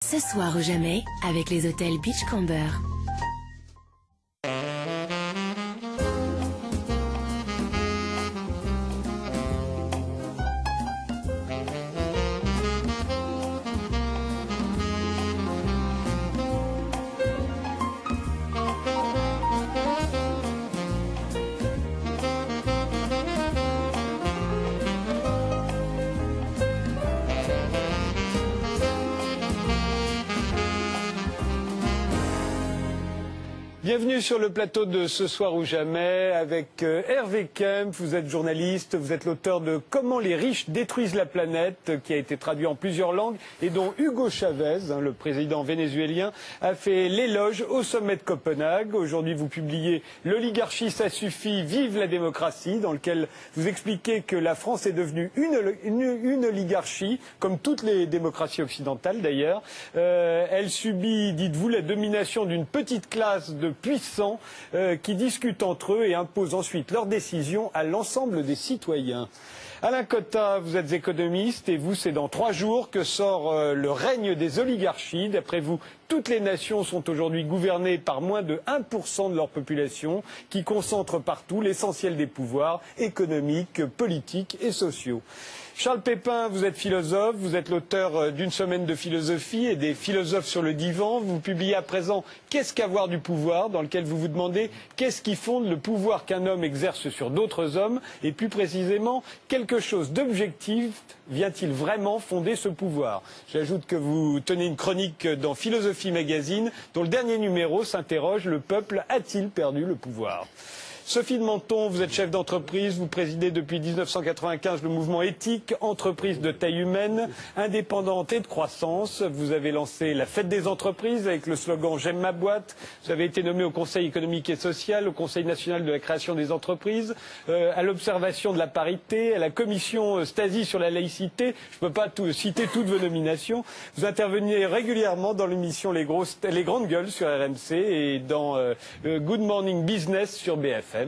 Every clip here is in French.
Ce soir ou jamais, avec les hôtels Beachcomber. Bienvenue sur le plateau de Ce soir ou jamais avec Hervé Kempf. Vous êtes journaliste, vous êtes l'auteur de Comment les riches détruisent la planète, qui a été traduit en plusieurs langues et dont Hugo Chavez, le président vénézuélien, a fait l'éloge au sommet de Copenhague. Aujourd'hui, vous publiez L'oligarchie, ça suffit, vive la démocratie, dans lequel vous expliquez que la France est devenue une oligarchie, comme toutes les démocraties occidentales d'ailleurs. Elle subit, dites-vous, la domination d'une petite classe de puissants qui discutent entre eux et imposent ensuite leurs décisions à l'ensemble des citoyens. Alain Cotta, vous êtes économiste et vous, c'est dans 3 jours que sort le règne des oligarchies. D'après vous, toutes les nations sont aujourd'hui gouvernées par moins de 1% de leur population, qui concentrent partout l'essentiel des pouvoirs économiques, politiques et sociaux. Charles Pépin, vous êtes philosophe, vous êtes l'auteur d'une semaine de philosophie et des philosophes sur le divan. Vous publiez à présent Qu'est-ce qu'avoir du pouvoir, dans lequel vous vous demandez qu'est-ce qui fonde le pouvoir qu'un homme exerce sur d'autres hommes, et plus précisément, quelque chose d'objectif vient-il vraiment fonder ce pouvoir? J'ajoute que vous tenez une chronique dans Philosophie Magazine, dont le dernier numéro s'interroge: le peuple a-t-il perdu le pouvoir? Sophie de Menton, vous êtes chef d'entreprise, vous présidez depuis 1995 le mouvement éthique, entreprise de taille humaine, indépendante et de croissance. Vous avez lancé la fête des entreprises avec le slogan J'aime ma boîte. Vous avez été nommé au Conseil économique et social, au Conseil national de la création des entreprises, à l'observation de la parité, à la commission Stasi sur la laïcité. Je ne peux pas citer toutes vos nominations. Vous intervenez régulièrement dans l'émission Les Grandes Gueules sur RMC et dans Good Morning Business sur BFM.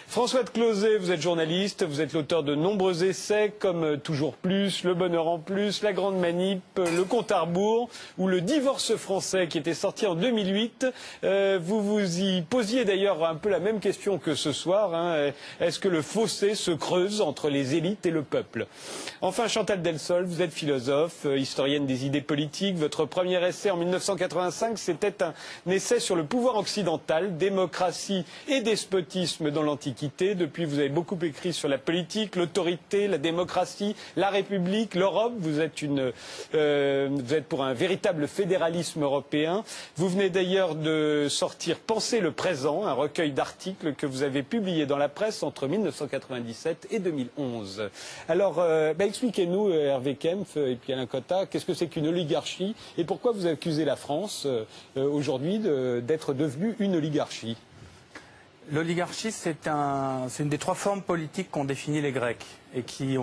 François de Closet, vous êtes journaliste, vous êtes l'auteur de nombreux essais comme Toujours plus, Le bonheur en plus, La grande manip, Le compte à rebours ou Le divorce français qui était sorti en 2008. Vous vous y posiez d'ailleurs un peu la même question que ce soir. Est-ce que le fossé se creuse entre les élites et le peuple? Enfin, Chantal Delsol, vous êtes philosophe, historienne des idées politiques. Votre premier essai en 1985, c'était un essai sur le pouvoir occidental, démocratie et despotisme dans l'Antiquité. Depuis, vous avez beaucoup écrit sur la politique, l'autorité, la démocratie, la République, l'Europe. Vous êtes pour un véritable fédéralisme européen. Vous venez d'ailleurs de sortir Penser le présent, un recueil d'articles que vous avez publié dans la presse entre 1997 et 2011. Alors, expliquez-nous, Hervé Kempf et puis Alain Cotta, qu'est-ce que c'est qu'une oligarchie et pourquoi vous accusez la France aujourd'hui d'être devenue une oligarchie? L'oligarchie, c'est une des 3 formes politiques qu'ont définies les Grecs et qui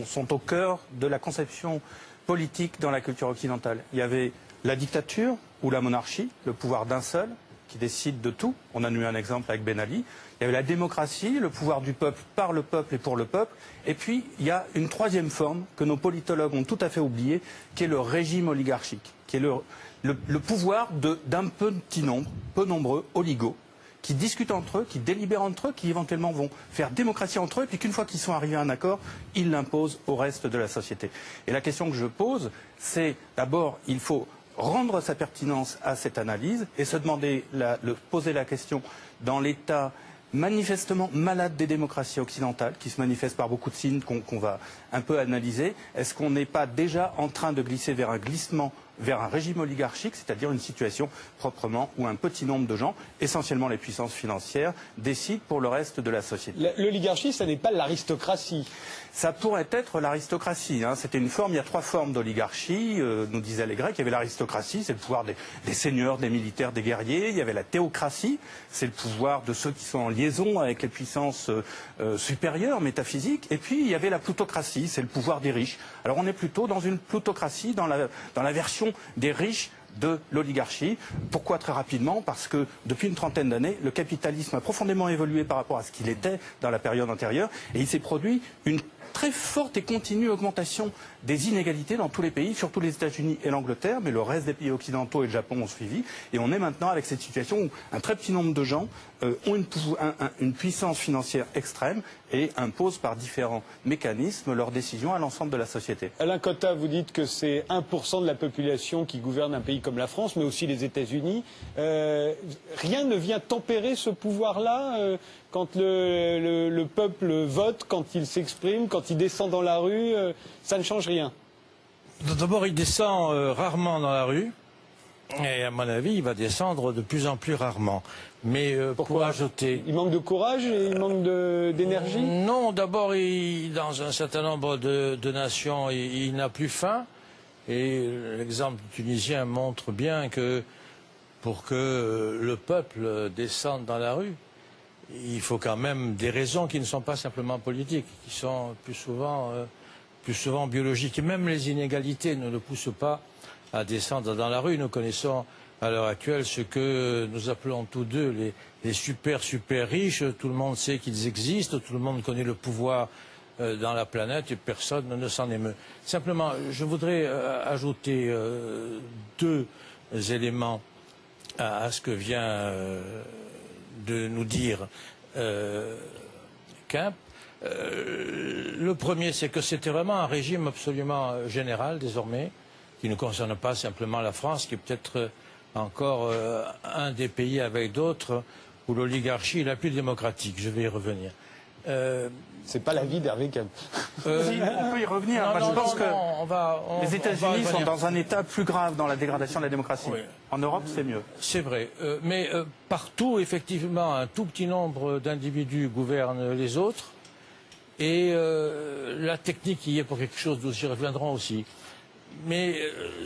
sont au cœur de la conception politique dans la culture occidentale. Il y avait la dictature ou la monarchie, le pouvoir d'un seul qui décide de tout. On a eu un exemple avec Ben Ali. Il y avait la démocratie, le pouvoir du peuple par le peuple et pour le peuple. Et puis, il y a une 3e forme que nos politologues ont tout à fait oubliée, qui est le régime oligarchique, qui est le pouvoir d'un petit nombre, peu nombreux, oligos, qui discutent entre eux, qui délibèrent entre eux, qui éventuellement vont faire démocratie entre eux, puis qu'une fois qu'ils sont arrivés à un accord, ils l'imposent au reste de la société. Et la question que je pose, c'est d'abord, il faut rendre sa pertinence à cette analyse et se demander, poser la question dans l'état manifestement malade des démocraties occidentales, qui se manifeste par beaucoup de signes qu'on va un peu analyser. Est-ce qu'on n'est pas déjà en train de glisser vers un régime oligarchique, c'est-à-dire une situation proprement où un petit nombre de gens, essentiellement les puissances financières, décident pour le reste de la société? L'oligarchie, ça n'est pas l'aristocratie. Ça pourrait être l'aristocratie. C'était une forme, il y a 3 formes d'oligarchie, nous disaient les Grecs. Il y avait l'aristocratie, c'est le pouvoir des seigneurs, des militaires, des guerriers. Il y avait la théocratie, c'est le pouvoir de ceux qui sont en liaison avec les puissances supérieures, métaphysiques. Et puis il y avait la plutocratie, c'est le pouvoir des riches. Alors on est plutôt dans une plutocratie, dans la version des riches de l'oligarchie. Pourquoi? Très rapidement, parce que depuis une 30aine d'années, le capitalisme a profondément évolué par rapport à ce qu'il était dans la période antérieure, et il s'est produit une très forte et continue augmentation des inégalités dans tous les pays, surtout les États-Unis et l'Angleterre, mais le reste des pays occidentaux et le Japon ont suivi. Et on est maintenant avec cette situation où un très petit nombre de gens ont une puissance financière extrême et imposent par différents mécanismes leurs décisions à l'ensemble de la société. Alain Cotta, vous dites que c'est 1% de la population qui gouverne un pays comme la France, mais aussi les États-Unis. Rien ne vient tempérer ce pouvoir-là quand le peuple vote, quand il s'exprime, quand il descend dans la rue, ça ne change rien. D'abord, il descend rarement dans la rue. Et à mon avis, il va descendre de plus en plus rarement. Mais pour ajouter... Il manque de courage et il manque d'énergie? Non, d'abord, dans un certain nombre de nations, il n'a plus faim. Et l'exemple tunisien montre bien que pour que le peuple descende dans la rue, il faut quand même des raisons qui ne sont pas simplement politiques, qui sont plus souvent biologiques. Et même les inégalités ne le poussent pas à descendre dans la rue. Nous connaissons à l'heure actuelle ce que nous appelons tous deux les super riches. Tout le monde sait qu'ils existent, tout le monde connaît le pouvoir dans la planète et personne ne s'en émeut. Simplement, je voudrais ajouter deux éléments à ce que vient de nous dire Kemp. Le premier, c'est que c'était vraiment un régime absolument général désormais, qui ne concerne pas simplement la France, qui est peut-être encore un des pays avec d'autres où l'oligarchie est la plus démocratique. Je vais y revenir. C'est pas l'avis d'Hervé Kemp. On peut y revenir. Je pense que les États-Unis sont dans un état plus grave dans la dégradation de la démocratie. Oui. En Europe, c'est mieux. C'est vrai. Mais partout, effectivement, un tout petit nombre d'individus gouvernent les autres. Et la technique y est pour quelque chose, nous y reviendrons aussi. Mais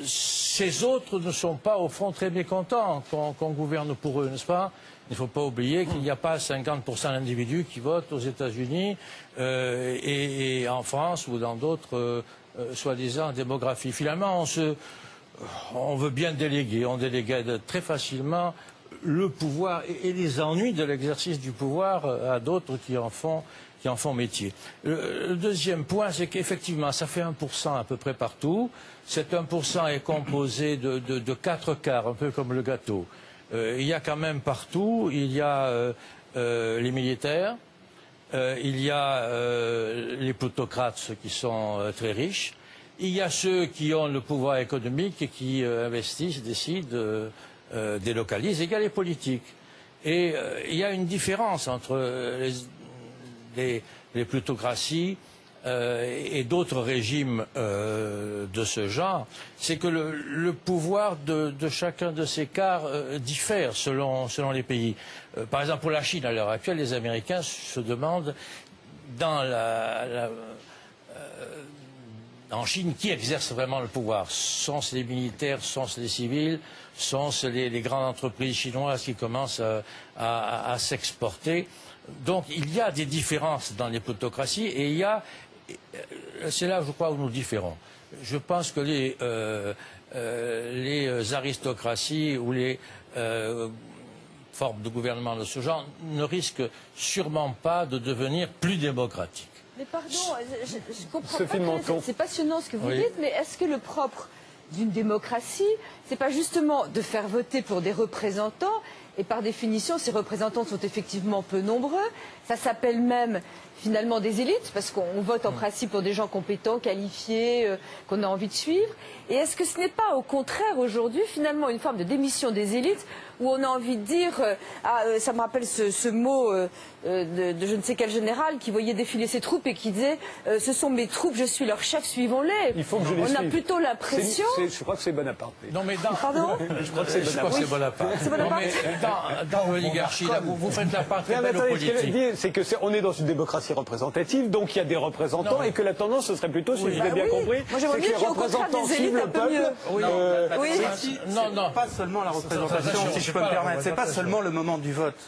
ces autres ne sont pas, au fond, très mécontents qu'on gouverne pour eux, n'est-ce pas? Il ne faut pas oublier qu'il n'y a pas 50% d'individus qui votent aux États-Unis et en France ou dans d'autres soi-disant démographies. Finalement, on veut bien déléguer. On délègue très facilement le pouvoir et les ennuis de l'exercice du pouvoir à d'autres qui en font métier. Le deuxième point, c'est qu'effectivement, ça fait 1% à peu près partout. Cet 1% est composé de 4 quarts, un peu comme le gâteau. Il y a quand même partout, il y a les militaires, il y a les plutocrates, ceux qui sont très riches, il y a ceux qui ont le pouvoir économique et qui investissent, décident, délocalisent, et il y a les politiques. Et il y a une différence entre les plutocraties et d'autres régimes de ce genre, c'est que le pouvoir de chacun de ces quarts diffère selon les pays. Par exemple, pour la Chine, à l'heure actuelle, les Américains se demandent en Chine, qui exerce vraiment le pouvoir? Sont-ce les militaires, sont-ce les civils, sont-ce les grandes entreprises chinoises qui commencent à s'exporter? Donc il y a des différences dans les plutocraties et c'est là, je crois, où nous différons. Je pense que les aristocraties ou les formes de gouvernement de ce genre ne risquent sûrement pas de devenir plus démocratiques. Mais pardon, je comprends pas. C'est passionnant ce que vous dites, mais est-ce que le propre d'une démocratie, c'est pas justement de faire voter pour des représentants? Et par définition, ces représentants sont effectivement peu nombreux. Ça s'appelle même finalement des élites, parce qu'on vote en principe pour des gens compétents, qualifiés, qu'on a envie de suivre. Et est-ce que ce n'est pas au contraire aujourd'hui finalement une forme de démission des élites, où on a envie de dire, ça me rappelle ce mot de je ne sais quel général qui voyait défiler ses troupes et qui disait ce sont mes troupes, je suis leur chef, suivons-les. Il faut que je les suive. On a plutôt l'impression... Je crois que c'est Bonaparte. Non mais Pardon? Je crois que c'est Bonaparte. C'est Bonaparte. Dans l'oligarchie, là, vous faites la part très belle aux politiques. Ce que je dis, c'est qu'on est dans une démocratie représentative, donc il y a des représentants, et que la tendance, ce serait plutôt, si je l'ai bien compris, moi j'aimerais bien qu'il y ait au contraire des élites un peu mieux. Non, pas seulement la représentation, si je peux me permettre. C'est pas seulement le moment du vote.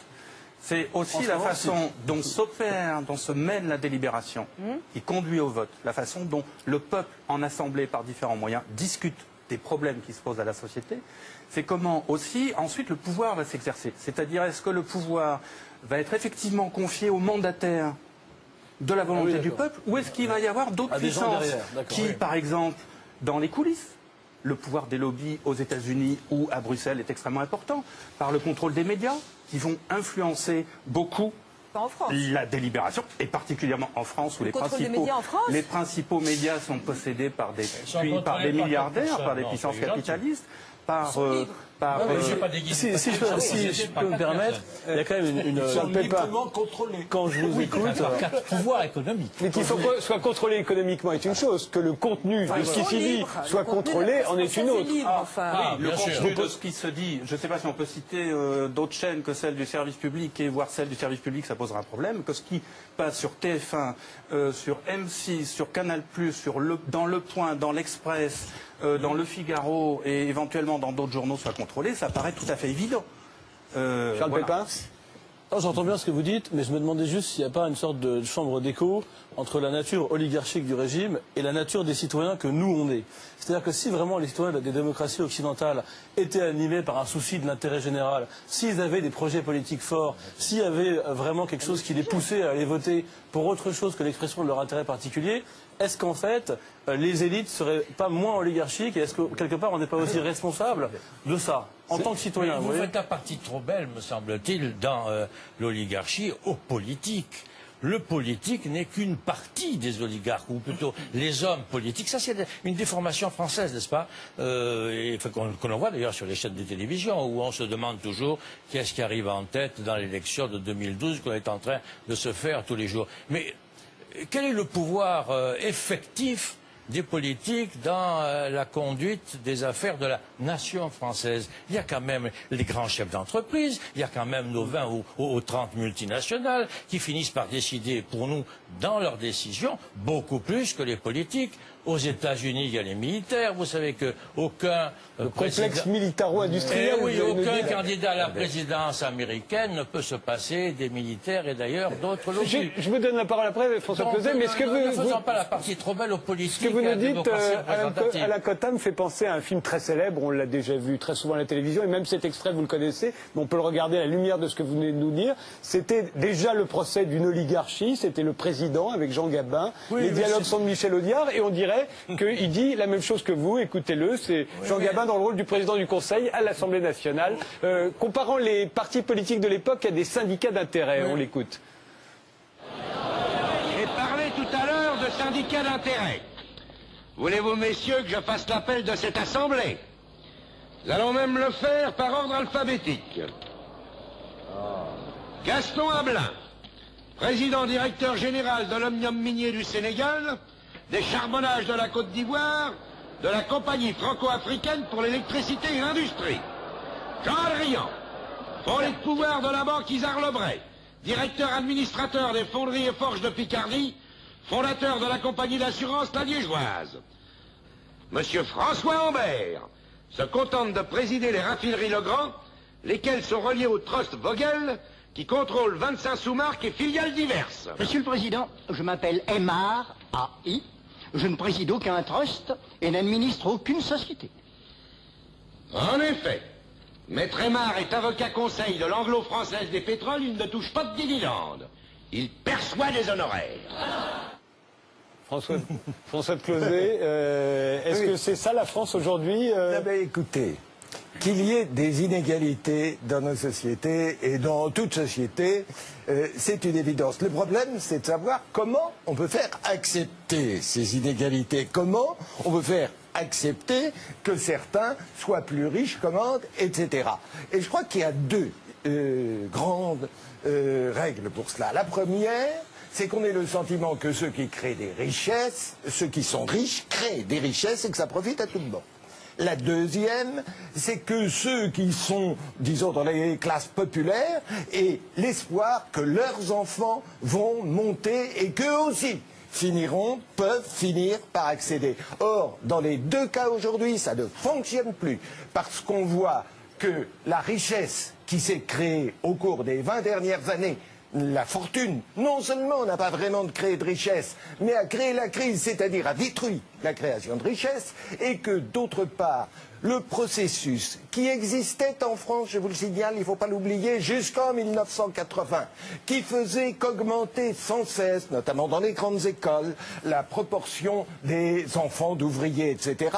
C'est aussi la façon dont s'opère, dont se mène la délibération, qui conduit au vote. La façon dont le peuple, en assemblée par différents moyens, discute des problèmes qui se posent à la société. C'est comment aussi, ensuite, le pouvoir va s'exercer. C'est-à-dire, est-ce que le pouvoir va être effectivement confié aux mandataires de la volonté du peuple, ou est-ce qu'il va y avoir d'autres puissances qui, par exemple, dans les coulisses, le pouvoir des lobbies aux États-Unis ou à Bruxelles est extrêmement important, par le contrôle des médias, qui vont influencer beaucoup la délibération, et particulièrement en France, où les principaux médias sont possédés par des milliardaires, par des puissances capitalistes, si je peux me permettre, il y a quand même une quand je vous écoute, pouvoir économique. Mais qu'il soit contrôlé économiquement est une chose, que le contenu de ce qui s'y dit soit contrôlé en est une autre. Le contenu de ce qui se dit, je ne sais pas si on peut citer d'autres chaînes que celle du service public, et voir celle du service public, ça posera un problème, que ce qui passe sur TF1, sur M6, sur Canal+, dans Le Point, dans l'Express, dans Le Figaro et éventuellement dans d'autres journaux soit contrôlé, ça paraît tout à fait évident. Charles Pépin ? J'entends bien ce que vous dites, mais je me demandais juste s'il n'y a pas une sorte de chambre d'écho entre la nature oligarchique du régime et la nature des citoyens que nous on est. C'est-à-dire que si vraiment les citoyens des démocraties occidentales étaient animés par un souci de l'intérêt général, s'ils avaient des projets politiques forts, s'il y avait vraiment quelque chose qui les poussait à aller voter pour autre chose que l'expression de leur intérêt particulier, est-ce qu'en fait, les élites ne seraient pas moins oligarchiques et est-ce que, quelque part, on n'est pas aussi responsable de ça, en tant que citoyen? Vous faites la partie trop belle, me semble-t-il, dans l'oligarchie aux politiques. Le politique n'est qu'une partie des oligarques, ou plutôt les hommes politiques. Ça, c'est une déformation française, n'est-ce pas, qu'on voit d'ailleurs sur les chaînes de télévision, où on se demande toujours qu'est-ce qui arrive en tête dans l'élection de 2012 qu'on est en train de se faire tous les jours. Mais quel est le pouvoir effectif des politiques dans la conduite des affaires de la nation française? Il y a quand même les grands chefs d'entreprise, il y a quand même nos 20 ou 30 multinationales qui finissent par décider pour nous, dans leurs décisions, beaucoup plus que les politiques. Aux États-Unis, il y a les militaires. Vous savez qu'aucun complexe militaro-industriel. Oui, aucun candidat à la présidence américaine ne peut se passer des militaires et d'ailleurs d'autres lobbies. Je vous donne la parole après, François Closet, mais est-ce que ne faisons pas la partie trop belle aux politiques. Ce que vous nous dites, Alain Cotta, me fait penser à un film très célèbre. On l'a déjà vu très souvent à la télévision, et même cet extrait, vous le connaissez, mais on peut le regarder à la lumière de ce que vous venez de nous dire. C'était déjà le procès d'une oligarchie. C'était le président avec Jean Gabin. Les dialogues sont de Michel Audiard, et on dirait qu'il dit la même chose que vous, écoutez-le, c'est Jean Gabin dans le rôle du président du Conseil à l'Assemblée nationale, comparant les partis politiques de l'époque à des syndicats d'intérêt. On l'écoute. J'ai parlé tout à l'heure de syndicats d'intérêt. Voulez-vous, messieurs, que je fasse l'appel de cette Assemblée? Nous allons même le faire par ordre alphabétique. Gaston Ablin, président directeur général de l'Omnium minier du Sénégal, des charbonnages de la Côte d'Ivoire, de la Compagnie franco-africaine pour l'électricité et l'industrie. Jean Adrian, volet de pouvoir de la banque Isard Lebray, directeur administrateur des fonderies et forges de Picardie, fondateur de la compagnie d'assurance La Liégeoise. Monsieur François Ambert se contente de présider les raffineries Legrand, lesquelles sont reliées au trust Vogel, qui contrôle 25 sous-marques et filiales diverses. Monsieur le Président, je m'appelle Aymar, A.I., je ne préside aucun trust et n'administre aucune société. En effet, Maître Aymar est avocat conseil de l'Anglo-Française des pétroles, il ne touche pas de dividendes. Il perçoit des honoraires. François de Closet, est-ce que c'est ça la France aujourd'hui Écoutez, qu'il y ait des inégalités dans nos sociétés et dans toute société, c'est une évidence. Le problème, c'est de savoir comment on peut faire accepter ces inégalités, comment on peut faire accepter que certains soient plus riches, commandent, etc. Et je crois qu'il y a deux grandes règles pour cela. La première, c'est qu'on ait le sentiment que ceux qui créent des richesses, ceux qui sont riches, créent des richesses et que ça profite à tout le monde. La deuxième, c'est que ceux qui sont, disons, dans les classes populaires aient l'espoir que leurs enfants vont monter et qu'eux aussi peuvent finir par accéder. Or, dans les deux cas aujourd'hui, ça ne fonctionne plus parce qu'on voit que la richesse qui s'est créée au cours des 20 dernières années la fortune. Non seulement n'a pas vraiment créé de richesse, mais a créé la crise, c'est-à-dire a détruit la création de richesse, et que d'autre part, le processus qui existait en France, je vous le signale, il ne faut pas l'oublier, jusqu'en 1980, qui faisait qu'augmenter sans cesse, notamment dans les grandes écoles, la proportion des enfants d'ouvriers, etc.,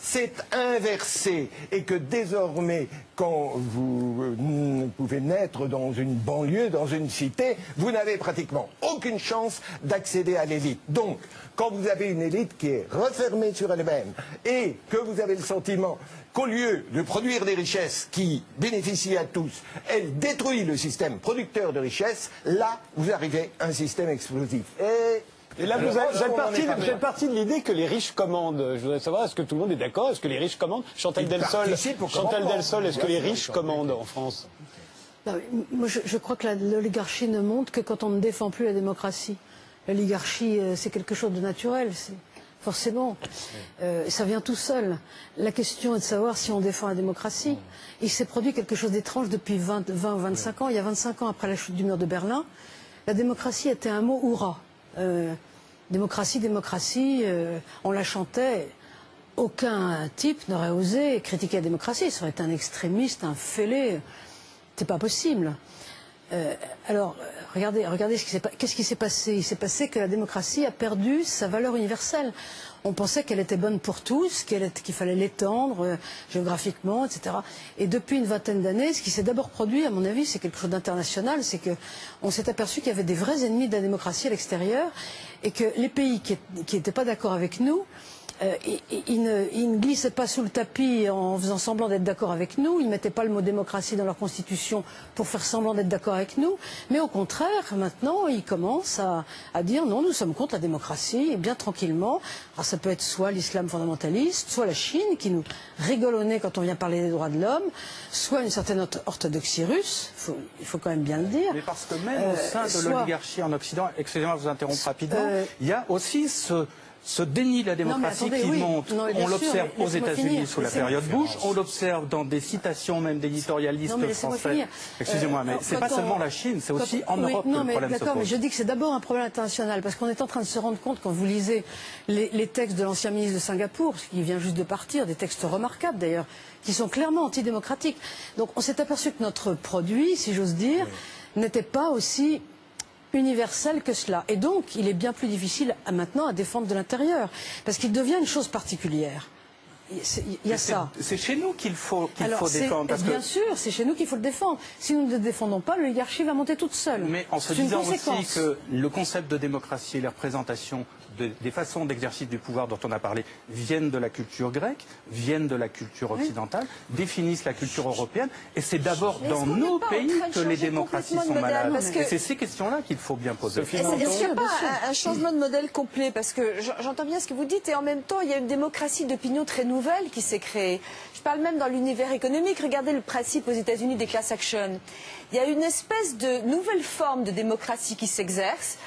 c'est inversé, et que désormais, quand vous pouvez naître dans une banlieue, dans une cité, vous n'avez pratiquement aucune chance d'accéder à l'élite. Donc, quand vous avez une élite qui est refermée sur elle-même, et que vous avez le sentiment qu'au lieu de produire des richesses qui bénéficient à tous, elle détruit le système producteur de richesses, là, vous arrivez à un système explosif. Et là, vous êtes parti de l'idée que les riches commandent. Je voudrais savoir, est-ce que tout le monde est d'accord? Est-ce que les riches commandent? Chantal Delsol, est-ce que les riches commandent en France? Non, moi, je crois que l'oligarchie ne monte que quand on ne défend plus la démocratie. L'oligarchie, c'est quelque chose de naturel, forcément. Ça vient tout seul. La question est de savoir si on défend la démocratie. Il s'est produit quelque chose d'étrange depuis 20 ou 25 ans. Il y a 25 ans, après la chute du mur de Berlin, la démocratie était un mot hurrah. Démocratie, démocratie, on la chantait. Aucun type n'aurait osé critiquer la démocratie. Ça aurait été un extrémiste, un fêlé. C'est pas possible. Alors, regardez qu'est-ce qui s'est passé? Il s'est passé que la démocratie a perdu sa valeur universelle. On pensait qu'elle était bonne pour tous, qu'il fallait l'étendre géographiquement, etc. Et depuis une vingtaine d'années, ce qui s'est d'abord produit, à mon avis, c'est quelque chose d'international, c'est qu'on s'est aperçu qu'il y avait des vrais ennemis de la démocratie à l'extérieur, et que les pays qui n'étaient pas d'accord avec nous, ils ne glissaient pas sous le tapis en faisant semblant d'être d'accord avec nous, ils ne mettaient pas le mot démocratie dans leur constitution pour faire semblant d'être d'accord avec nous, mais au contraire, maintenant, ils commencent à dire non, nous sommes contre la démocratie, et bien tranquillement. Alors ça peut être soit l'islam fondamentaliste, soit la Chine, qui nous rigole au nez quand on vient parler des droits de l'homme, soit une certaine orthodoxie russe, il faut quand même bien le dire. Mais parce que même au sein de l'oligarchie en Occident, excusez-moi de vous interrompre rapidement, il y a aussi ce déni de la démocratie qui monte. On l'observe aux États-Unis sous la période Bush, on l'observe dans des citations même d'éditorialistes français. Excusez-moi, mais c'est pas seulement la Chine, c'est aussi en Europe que le problème se pose. D'accord, mais je dis que c'est d'abord un problème international, parce qu'on est en train de se rendre compte, quand vous lisez les textes de l'ancien ministre de Singapour, qui vient juste de partir, des textes remarquables d'ailleurs, qui sont clairement antidémocratiques. Donc on s'est aperçu que notre produit, si j'ose dire, n'était pas aussi universel que cela. Et donc, il est bien plus difficile maintenant à défendre de l'intérieur, parce qu'il devient une chose particulière. Il y a ça. C'est chez nous qu'il faut défendre. Parce bien sûr, c'est chez nous qu'il faut le défendre. Si nous ne le défendons pas, l'oligarchie va monter toute seule. Mais en se disant aussi que le concept de démocratie et les représentations des façons d'exercice du pouvoir dont on a parlé viennent de la culture grecque, viennent de la culture occidentale, définissent la culture européenne, et c'est d'abord dans nos pays que les démocraties sont malades. Et c'est ces questions-là qu'il faut bien poser. Est-ce qu'il n'y a pas un changement de modèle complet? Parce que j'entends bien ce que vous dites, et en même temps, il y a une démocratie d'opinion très nouvelle qui s'est créée. Je parle même dans l'univers économique. Regardez le principe aux États-Unis des class action. Il y a une espèce de nouvelle forme de démocratie qui s'exerce,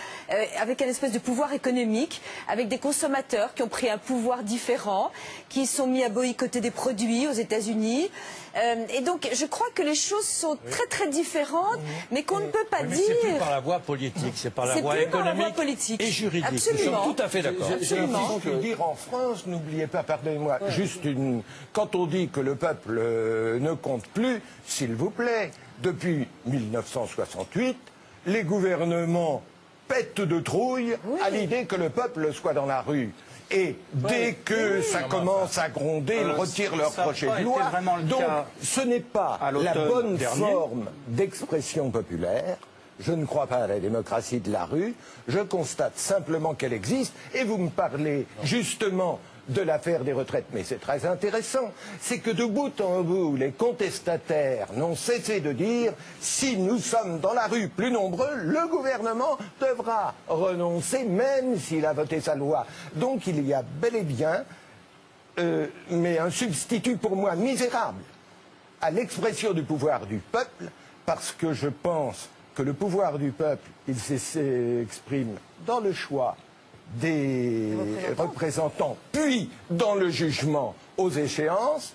avec une espèce de pouvoir économique, avec des consommateurs qui ont pris un pouvoir différent, qui sont mis à boycotter des produits aux États-Unis. Et donc, je crois que les choses sont très très différentes, mais qu'on ne peut pas dire. C'est plus par la voie politique, c'est par la voie économique et juridique. Absolument. Nous sommes tout à fait d'accord. J'ai l'impression de dire en France, n'oubliez pas, pardonnez-moi, quand on dit que le peuple ne compte plus, s'il vous plaît, depuis 1968, les gouvernements pètent de trouille à l'idée que le peuple soit dans la rue. Et dès que ça commence à gronder, ils retirent leur projet de loi. Donc ce n'est pas la bonne forme d'expression populaire. Je ne crois pas à la démocratie de la rue. Je constate simplement qu'elle existe. Et vous me parlez justement de l'affaire des retraites, mais c'est très intéressant, c'est que de bout en bout, les contestataires n'ont cessé de dire si nous sommes dans la rue plus nombreux, le gouvernement devra renoncer même s'il a voté sa loi. Donc il y a bel et bien, mais un substitut pour moi misérable à l'expression du pouvoir du peuple, parce que je pense que le pouvoir du peuple, il s'exprime dans le choix des représentants, puis dans le jugement aux échéances,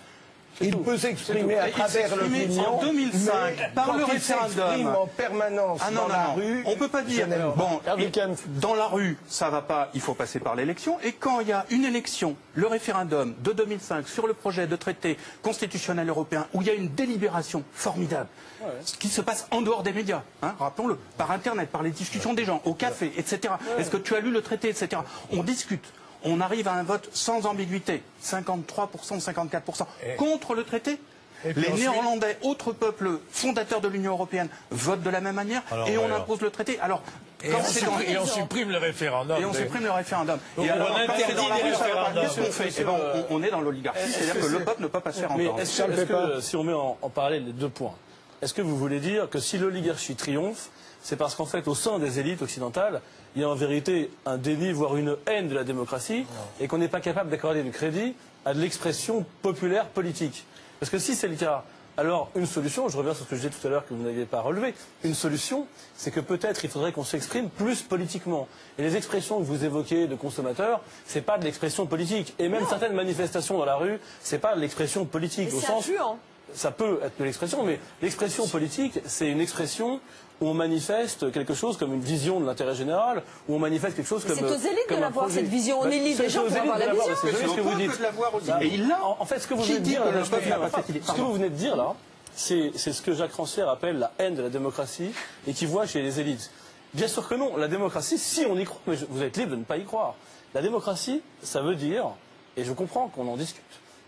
Il peut s'exprimer à travers l'opinion. En 2005, par le référendum. En permanence dans la rue. On peut pas dire. Bon, dans la rue, ça va pas. Il faut passer par l'élection. Et quand il y a une élection, le référendum de 2005 sur le projet de traité constitutionnel européen, où il y a une délibération formidable, ce qui se passe en dehors des médias, hein, rappelons-le, par Internet, par les discussions des gens, au café, etc. Est-ce que tu as lu le traité, etc. On discute. On arrive à un vote sans ambiguïté, 53%, 54% contre le traité. Les Néerlandais, autres peuples fondateurs de l'Union européenne, votent de la même manière et on impose le traité. Alors, et on supprime le référendum. Et on supprime le référendum. Donc, et alors, quand c'est dans la rue, qu'est-ce qu'on fait? Eh ben, on est dans l'oligarchie, c'est-à-dire que le peuple ne peut pas se faire entendre. Mais est-ce que, si on met en parallèle les deux points, est-ce que vous voulez dire que si l'oligarchie triomphe, c'est parce qu'en fait, au sein des élites occidentales, il y a en vérité un déni, voire une haine de la démocratie, et qu'on n'est pas capable d'accorder du crédit à de l'expression populaire politique? Parce que si c'est le cas, alors une solution, je reviens sur ce que je disais tout à l'heure que vous n'aviez pas relevé, une solution, c'est que peut-être il faudrait qu'on s'exprime plus politiquement. Et les expressions que vous évoquez de consommateurs, c'est pas de l'expression politique. Et même certaines manifestations dans la rue, c'est pas de l'expression politique. Au sens, ça peut être de l'expression, mais l'expression politique, c'est une expression où on manifeste quelque chose comme une vision de l'intérêt général, où on manifeste quelque chose comme... C'est aux élites de l'avoir, cette vision. On élit des gens pour avoir la vision. C'est ce que vous dites. Et il l'a. En fait, ce que vous venez de dire, ce que vous venez de dire là, c'est ce que Jacques Rancière appelle la haine de la démocratie et qui voit chez les élites. Bien sûr que non. La démocratie, si on y croit, mais vous êtes libre de ne pas y croire. La démocratie, ça veut dire, et je comprends qu'on en discute,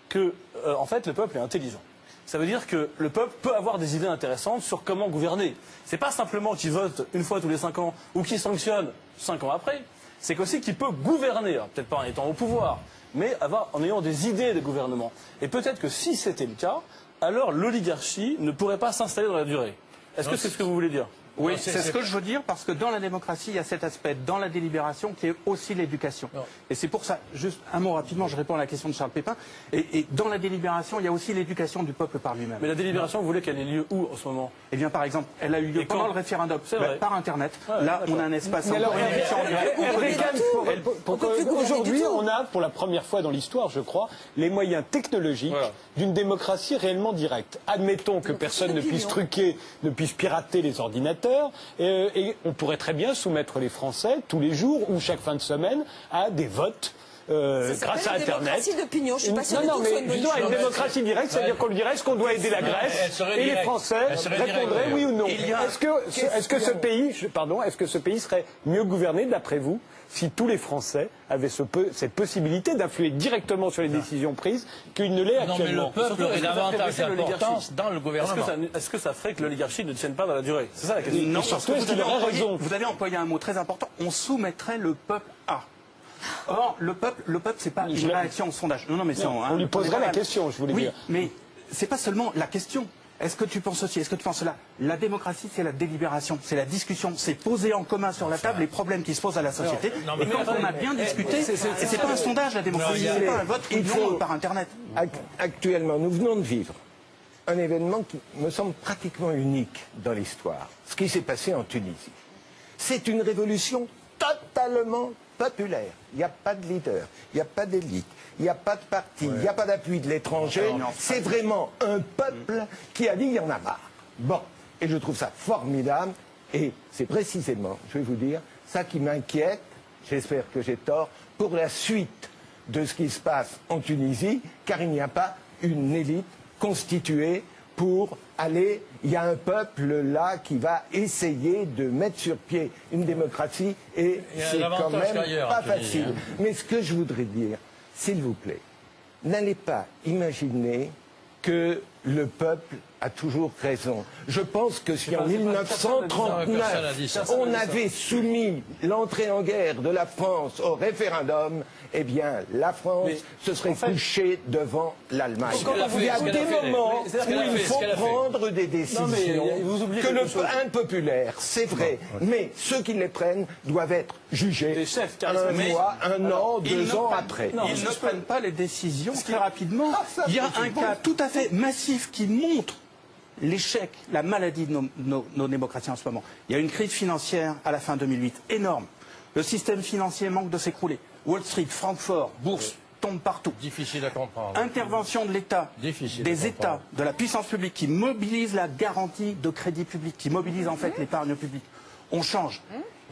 que en fait le peuple est intelligent. Ça veut dire que le peuple peut avoir des idées intéressantes sur comment gouverner. C'est pas simplement qu'il vote une fois tous les 5 ans ou qu'il sanctionne 5 ans après. C'est qu'aussi qu'il peut gouverner, peut-être pas en étant au pouvoir, mais en ayant des idées de gouvernement. Et peut-être que si c'était le cas, alors l'oligarchie ne pourrait pas s'installer dans la durée. Est-ce que c'est ce que vous voulez dire? Oui, c'est ce que je veux dire, parce que dans la démocratie, il y a cet aspect dans la délibération qui est aussi l'éducation. Et c'est pour ça, juste un mot rapidement, je réponds à la question de Charles Pépin. Et dans la délibération, il y a aussi l'éducation du peuple par lui-même. Mais la délibération, vous voulez qu'elle ait lieu où en ce moment? Eh bien, par exemple, elle a eu lieu pendant le référendum, par Internet. Ouais, là, on a un espace... Aujourd'hui, on a, pour la première fois dans l'histoire, je crois, les moyens technologiques d'une démocratie réellement directe. Admettons que personne ne puisse truquer, ne puisse pirater les ordinateurs. Et on pourrait très bien soumettre les Français tous les jours ou chaque fin de semaine à des votes grâce à Internet. Une démocratie d'opinion, je suis pas sûre non, mais disons une démocratie directe, c'est-à-dire qu'on dirait est-ce qu'on doit aider la Grèce et les Français répondraient oui ou non. Est-ce que ce pays serait mieux gouverné d'après vous si tous les Français avaient cette possibilité d'influer directement sur les décisions prises qu'il ne l'est actuellement? Non, mais le peuple aurait davantage d'importance dans le gouvernement. Est-ce que ça ferait que l'oligarchie ne tienne pas dans la durée? C'est ça la question. Non, parce que vous avez employé un mot très important, on soumettrait le peuple à. Or, le peuple, c'est pas une réaction au sondage. Non, mais on lui poserait la question, je voulais dire. Oui, mais c'est pas seulement la question. Est-ce que tu penses aussi, est-ce que tu penses cela? La démocratie, c'est la délibération, c'est la discussion, c'est poser en commun sur la table les problèmes qui se posent à la société. Et quand on a bien discuté, c'est pas un sondage la démocratie, c'est pas un vote par Internet. Actuellement, nous venons de vivre un événement qui me semble pratiquement unique dans l'histoire. Ce qui s'est passé en Tunisie. C'est une révolution totalement populaire. Il n'y a pas de leader, il n'y a pas d'élite, il n'y a pas de parti, il n'y a pas d'appui de l'étranger. C'est vraiment un peuple qui a dit il y en a marre. Bon, et je trouve ça formidable. Et c'est précisément, je vais vous dire, ça qui m'inquiète, j'espère que j'ai tort, pour la suite de ce qui se passe en Tunisie, car il n'y a pas une élite constituée pour aller... Il y a un peuple là qui va essayer de mettre sur pied une démocratie et c'est quand même pas facile. Mais ce que je voudrais dire, s'il vous plaît, n'allez pas imaginer que le peuple a toujours raison. Je pense que si en 1939, on avait soumis l'entrée en guerre de la France au référendum, eh bien, la France se serait couchée devant l'Allemagne. Il y a des moments où il faut prendre des décisions impopulaires, c'est vrai, mais ceux qui les prennent doivent être jugés un mois, un an, 2 ans après. Ils ne prennent pas les décisions très rapidement. Il y a un cas tout à fait massif qui montre l'échec, la maladie de nos démocraties en ce moment. Il y a une crise financière à la fin 2008, énorme. Le système financier manque de s'écrouler. Wall Street, Francfort, bourse, tombent partout. Difficile à comprendre. Intervention de l'État, des États, de la puissance publique qui mobilisent la garantie de crédit public, qui mobilisent en fait l'épargne publique. On change.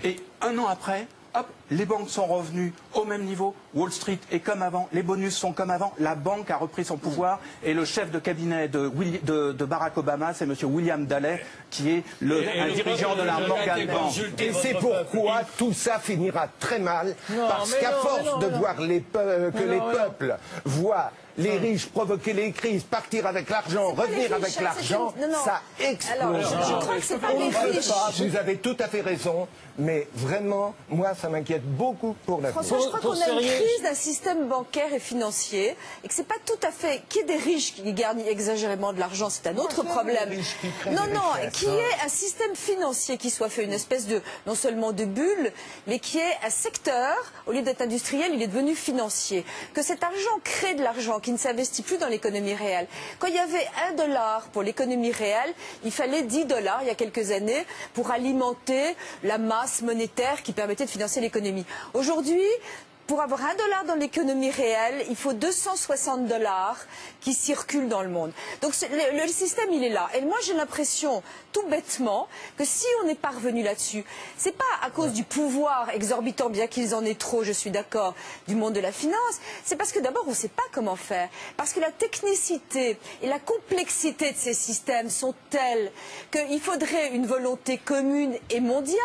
Et un an après, hop, les banques sont revenues au même niveau, Wall Street est comme avant, les bonus sont comme avant, la banque a repris son pouvoir et le chef de cabinet de Barack Obama, c'est M. William Daley, qui est un dirigeant de la Morgan Bank. Et c'est pourquoi tout ça finira très mal, parce qu'à force de voir que les peuples voient les riches provoquer les crises, partir avec l'argent, revenir avec l'argent, ça explose. Alors, je crois que c'est pas les riches. Vous avez tout à fait raison, mais vraiment, moi, ça m'inquiète beaucoup pour la François, je crois qu'on a une crise d'un système bancaire et financier, et que c'est pas tout à fait... Qu'il y ait des riches qui gagnent exagérément de l'argent, c'est un autre problème. Non, qu'il y ait un système financier qui soit fait une espèce de, non seulement de bulle, mais qui ait un secteur, au lieu d'être industriel, il est devenu financier. Que cet argent crée de l'argent, qui ne s'investit plus dans l'économie réelle. Quand il y avait $1 pour l'économie réelle, il fallait $10 il y a quelques années pour alimenter la masse monétaire qui permettait de financer l'économie. Aujourd'hui, pour avoir $1 dans l'économie réelle, il faut $260 qui circulent dans le monde. Donc le système, il est là. Et moi, j'ai l'impression, tout bêtement, que si on est parvenu là-dessus, c'est pas à cause du pouvoir exorbitant, bien qu'ils en aient trop, je suis d'accord, du monde de la finance, c'est parce que d'abord, on ne sait pas comment faire. Parce que la technicité et la complexité de ces systèmes sont telles qu'il faudrait une volonté commune et mondiale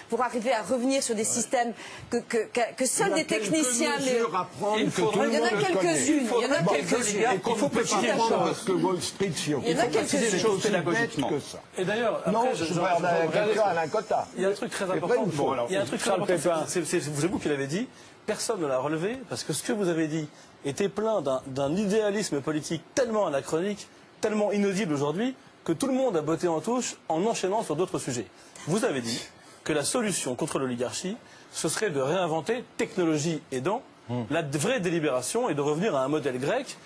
pour arriver à revenir sur des systèmes que seuls des techniciens... Il y en a quelques-unes. Il y en a quelques-unes. Il faut préciser parce que Wall Street, si on il y en a quelques-unes. Les choses pédagogiquement. Et d'ailleurs, non, je quelqu'un à un quota. Il y a un truc très important. Il y a un truc très important. C'est vous qui l'avez dit. Personne ne l'a relevé parce que ce que vous avez dit était plein d'un idéalisme politique tellement anachronique, tellement inaudible aujourd'hui, que tout le monde a botté en touche en enchaînant sur d'autres sujets. Vous avez dit que la solution contre l'oligarchie, ce serait de réinventer, technologie aidant, la vraie délibération et de revenir à un modèle grec.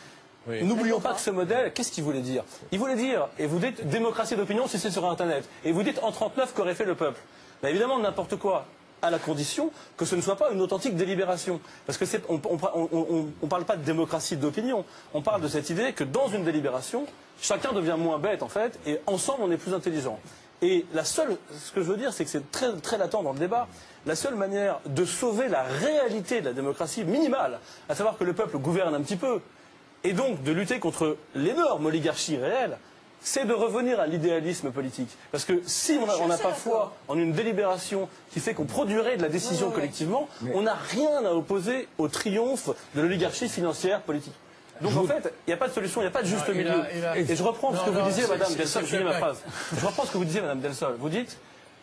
Oui. N'oublions pas que ce modèle, qu'est-ce qu'il voulait dire? Il voulait dire, et vous dites démocratie d'opinion si c'est sur Internet, et vous dites en 39 qu'aurait fait le peuple. Ben évidemment, n'importe quoi, à la condition que ce ne soit pas une authentique délibération. Parce que on parle pas de démocratie d'opinion, on parle de cette idée que dans une délibération, chacun devient moins bête en fait, et ensemble on est plus intelligent. Et ce que je veux dire, c'est que c'est très, très latent dans le débat. La seule manière de sauver la réalité de la démocratie minimale, à savoir que le peuple gouverne un petit peu, et donc de lutter contre l'énorme oligarchie réelle, c'est de revenir à l'idéalisme politique. Parce que si on n'a pas foi en une délibération qui fait qu'on produirait de la décision collectivement, on n'a rien à opposer au triomphe de l'oligarchie financière politique. Donc en fait, il n'y a pas de solution, il n'y a pas de juste milieu. Et je reprends ce que vous disiez, Madame Delsol, je finis ma phrase. Je reprends ce que vous disiez, Madame Delsol. Vous dites,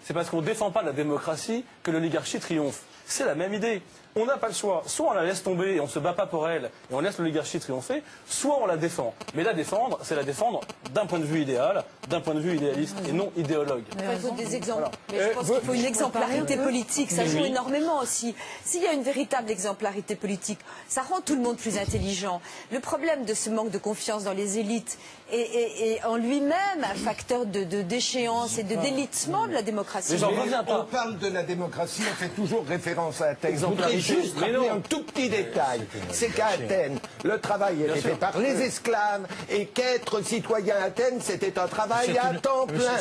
c'est parce qu'on ne défend pas la démocratie que l'oligarchie triomphe. C'est la même idée. On n'a pas le choix. Soit on la laisse tomber et on ne se bat pas pour elle et on laisse l'oligarchie triompher, soit on la défend. Mais la défendre, c'est la défendre d'un point de vue idéal, d'un point de vue idéaliste et non idéologue. Il faut des exemples. Mais je pense qu'il faut une exemplarité politique. Ça joue énormément aussi. S'il y a une véritable exemplarité politique, ça rend tout le monde plus intelligent. Le problème de ce manque de confiance dans les élites est en lui-même un facteur de déchéance et de délitement de la démocratie. On parle de la démocratie, on fait toujours référence à Athènes. Je voudrais juste rappeler un tout petit détail. C'est qu'à Athènes, le travail était fait par les esclaves et qu'être citoyen à Athènes, c'était un travail à temps plein.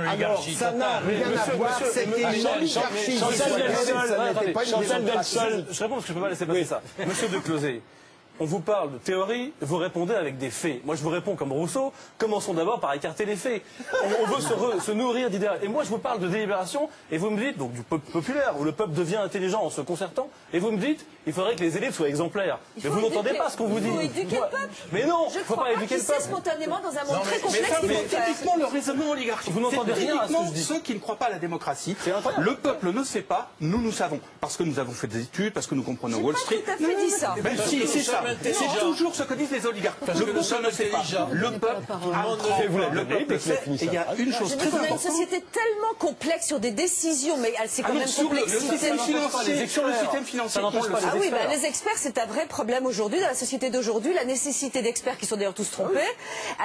Alors, ça n'a rien à voir, c'était une oligarchie. Chantal Delsol, je réponds parce que je ne peux pas laisser passer ça. Monsieur de Closet. On vous parle de théorie, vous répondez avec des faits. Moi, je vous réponds comme Rousseau, commençons d'abord par écarter les faits. On veut se nourrir d'idéal. Et moi, je vous parle de délibération, et vous me dites, donc du peuple populaire, où le peuple devient intelligent en se concertant, et vous me dites, il faudrait que les élites soient exemplaires. Mais vous n'entendez pas ce qu'on vous dit. Il faut éduquer le peuple. Mais non, il ne faut pas éduquer le peuple. Spontanément dans un monde très complexe. Mais typiquement le raisonnement oligarchique. Vous n'entendez rien à ce que je dis. Ceux qui ne croient pas à la démocratie, le peuple ne sait pas, nous savons. Parce que nous avons fait des études, parce que nous comprenons Wall Street. J'ai pas tout à fait dit ça. Si, c'est ça. C'est toujours ce que disent les oligarques. Le peuple ne sait pas. Le peuple et il y a une chose très importante. On a une société tellement complexe sur des décisions, mais c'est quand même complexe. Le système financier. Ah oui, les experts, c'est un vrai problème aujourd'hui, dans la société d'aujourd'hui. La nécessité d'experts, qui sont d'ailleurs tous trompés,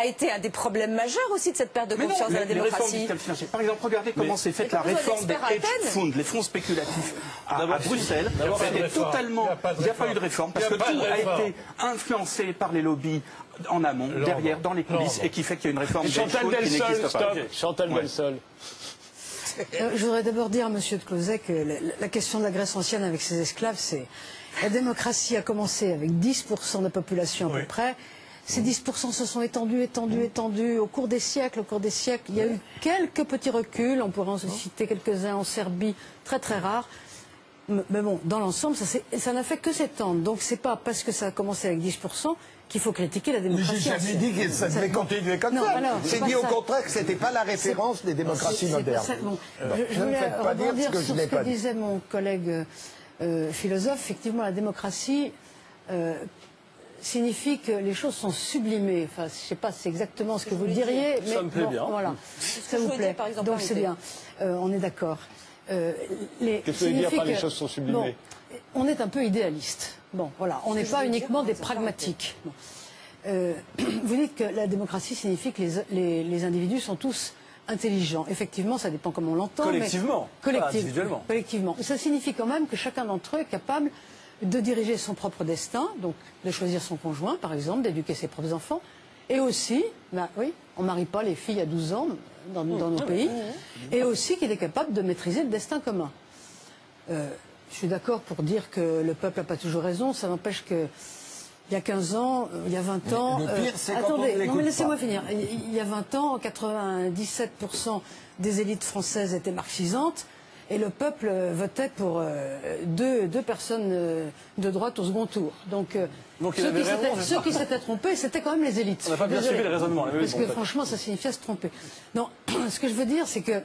a été un des problèmes majeurs aussi de cette perte de confiance dans la démocratie. Par exemple, regardez comment s'est faite la réforme des hedge funds, les fonds spéculatifs à Bruxelles. C'était totalement... Il n'y a pas eu de réforme, parce que tout a été influencé par les lobbies en amont, derrière, dans les coulisses, et qui fait qu'il y a une réforme Chantal qui n'existe Delsol, pas. stop. Chantal Delsol. Je voudrais d'abord dire à M. de Closet que la question de la Grèce ancienne avec ses esclaves, c'est la démocratie a commencé avec 10% de la population à peu près. Ces 10% se sont étendus au cours des siècles. Il y a eu quelques petits reculs, on pourrait en citer quelques-uns en Serbie, très très rares. Mais bon, dans l'ensemble, ça n'a fait que s'étendre. Donc c'est pas parce que ça a commencé avec 10% qu'il faut critiquer la démocratie. Mais j'ai jamais dit que ça devait continuer comme ça. J'ai dit au contraire que c'était pas la référence des démocraties modernes. Je voulais rebondir sur ce que disait mon collègue philosophe. Effectivement, la démocratie signifie que les choses sont sublimées. Enfin, je ne sais pas si c'est exactement ce que vous diriez, mais ça me plaît bien. Voilà, ça vous plaît. Donc c'est bien. On est d'accord. Qu'est-ce que vous voulez dire par les choses sont sublimées? On est un peu idéaliste. Bon, voilà, on n'est pas uniquement des pragmatiques. Bon. Vous dites que la démocratie signifie que les individus sont tous intelligents. Effectivement, ça dépend comment on l'entend. Collectivement, mais pas individuellement. Collectivement. Ça signifie quand même que chacun d'entre eux est capable de diriger son propre destin, donc de choisir son conjoint, par exemple, d'éduquer ses propres enfants, et aussi, oui, on ne marie pas les filles à 12 ans dans nos pays, et aussi qu'il est capable de maîtriser le destin commun. Je suis d'accord pour dire que le peuple n'a pas toujours raison, ça n'empêche que il y a 15 ans, il y a 20 ans... Le pire, c'est attendez, non mais laissez-moi finir. Il y a 20 ans, 97% des élites françaises étaient marxisantes, et le peuple votait pour deux personnes de droite au second tour. Donc ceux qui s'étaient trompés, c'était quand même les élites. On n'a pas bien suivi le raisonnement. Parce que franchement, ça signifiait se tromper. Non, ce que je veux dire, c'est que